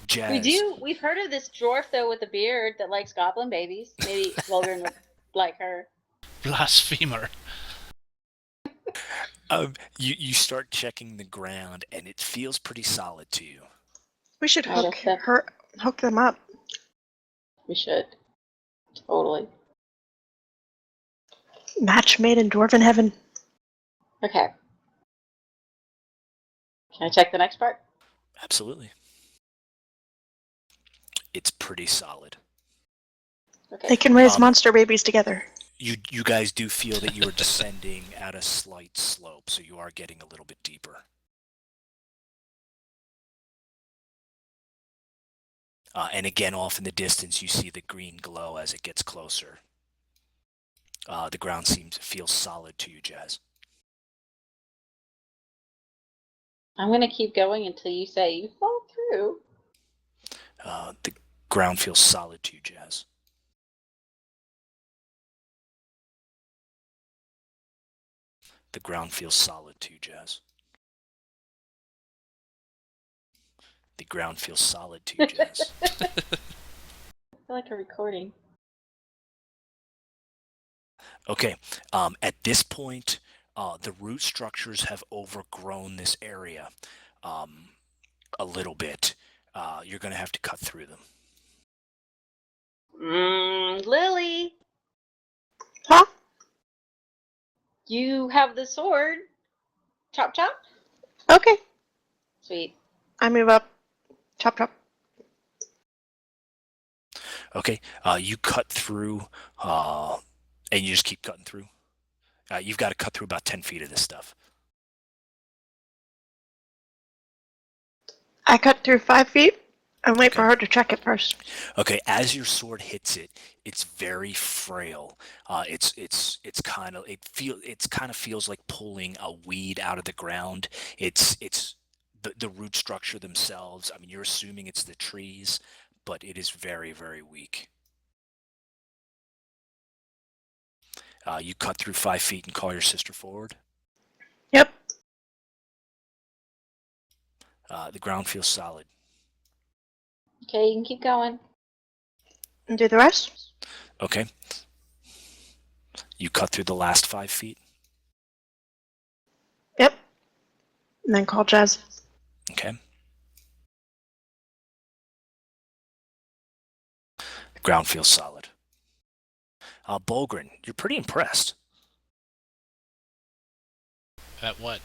Jazz. We've heard of this dwarf though with a beard that likes goblin babies. Maybe Vulgrin would like her. Blasphemer. You start checking the ground, and it feels pretty solid to you. We should Oh, hook that's- her. hook them up. We should. Totally. Match made in Dwarven heaven. Okay. Can I check the next part? Absolutely. It's pretty solid. Okay. They can raise monster babies together. You guys do feel that you are descending at a slight slope, so you are getting a little bit deeper. And again, off in the distance, you see the green glow as it gets closer. The ground feels solid to you, Jazz. I'm going to keep going until you say you fall through. The ground feels solid to you, Jazz. The ground feels solid to you, Jazz. The ground feels solid to you, Jazz. I feel like a recording. Okay. At this point, the root structures have overgrown this area a little bit. You're going to have to cut through them. Lily, Huh? you have the sword. Chop chop. Okay. Sweet. I move up. Chop chop. Okay. You cut through, and you just keep cutting through. You've got to cut through about 10 feet of this stuff. I cut through 5 feet and wait for Okay. her to check it first. Okay, as your sword hits it, it's very frail. It's kind of feels like pulling a weed out of the ground. It's the root structure themselves. I mean, you're assuming it's the trees, but it is very, very weak. You cut through 5 feet and call your sister forward. Yep. The ground feels solid. Okay, you can keep going. And do the rest. Okay. You cut through the last 5 feet. Yep. And then call Jazz. Okay. The ground feels solid. Bolgren, you're pretty impressed. At what?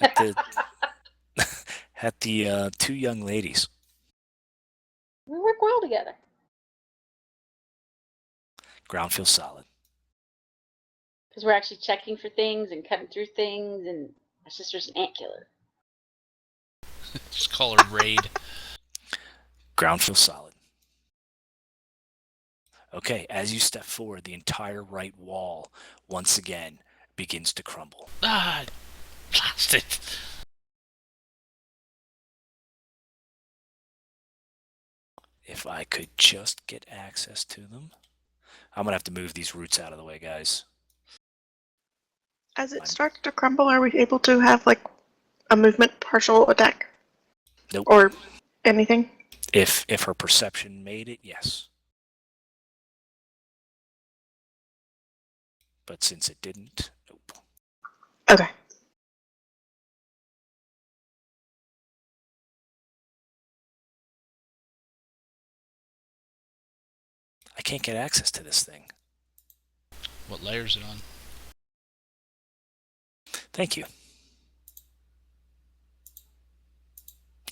At the at the two young ladies. We work well together. Ground feels solid. Because we're actually checking for things and cutting through things, and my sister's an ant killer. Just call her Raid. Ground feels solid. Okay, as you step forward, the entire right wall once again begins to crumble. Ah, blasted. If I could just get access to them. I'm going to have to move these roots out of the way, guys. As it starts to crumble, are we able to have like a movement partial attack? Nope. Or anything? If her perception made it, yes. But since it didn't, nope. Okay. I can't get access to this thing. What layer is it on? Thank you.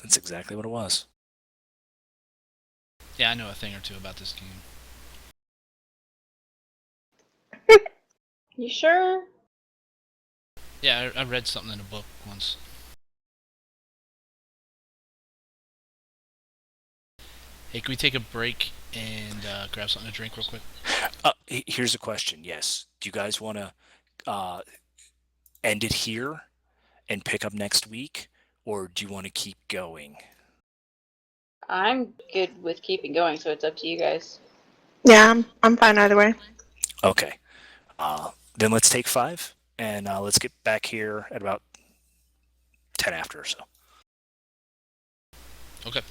That's exactly what it was. Yeah, I know a thing or two about this game. You sure? Yeah, I read something in a book once. Hey, can we take a break and grab something to drink real quick? Here's a question. Yes. Do you guys want to end it here and pick up next week, or do you want to keep going? I'm good with keeping going, so it's up to you guys. Yeah, I'm fine either way. Okay. Then let's take 5, and let's get back here at about 10 after or so. Okay.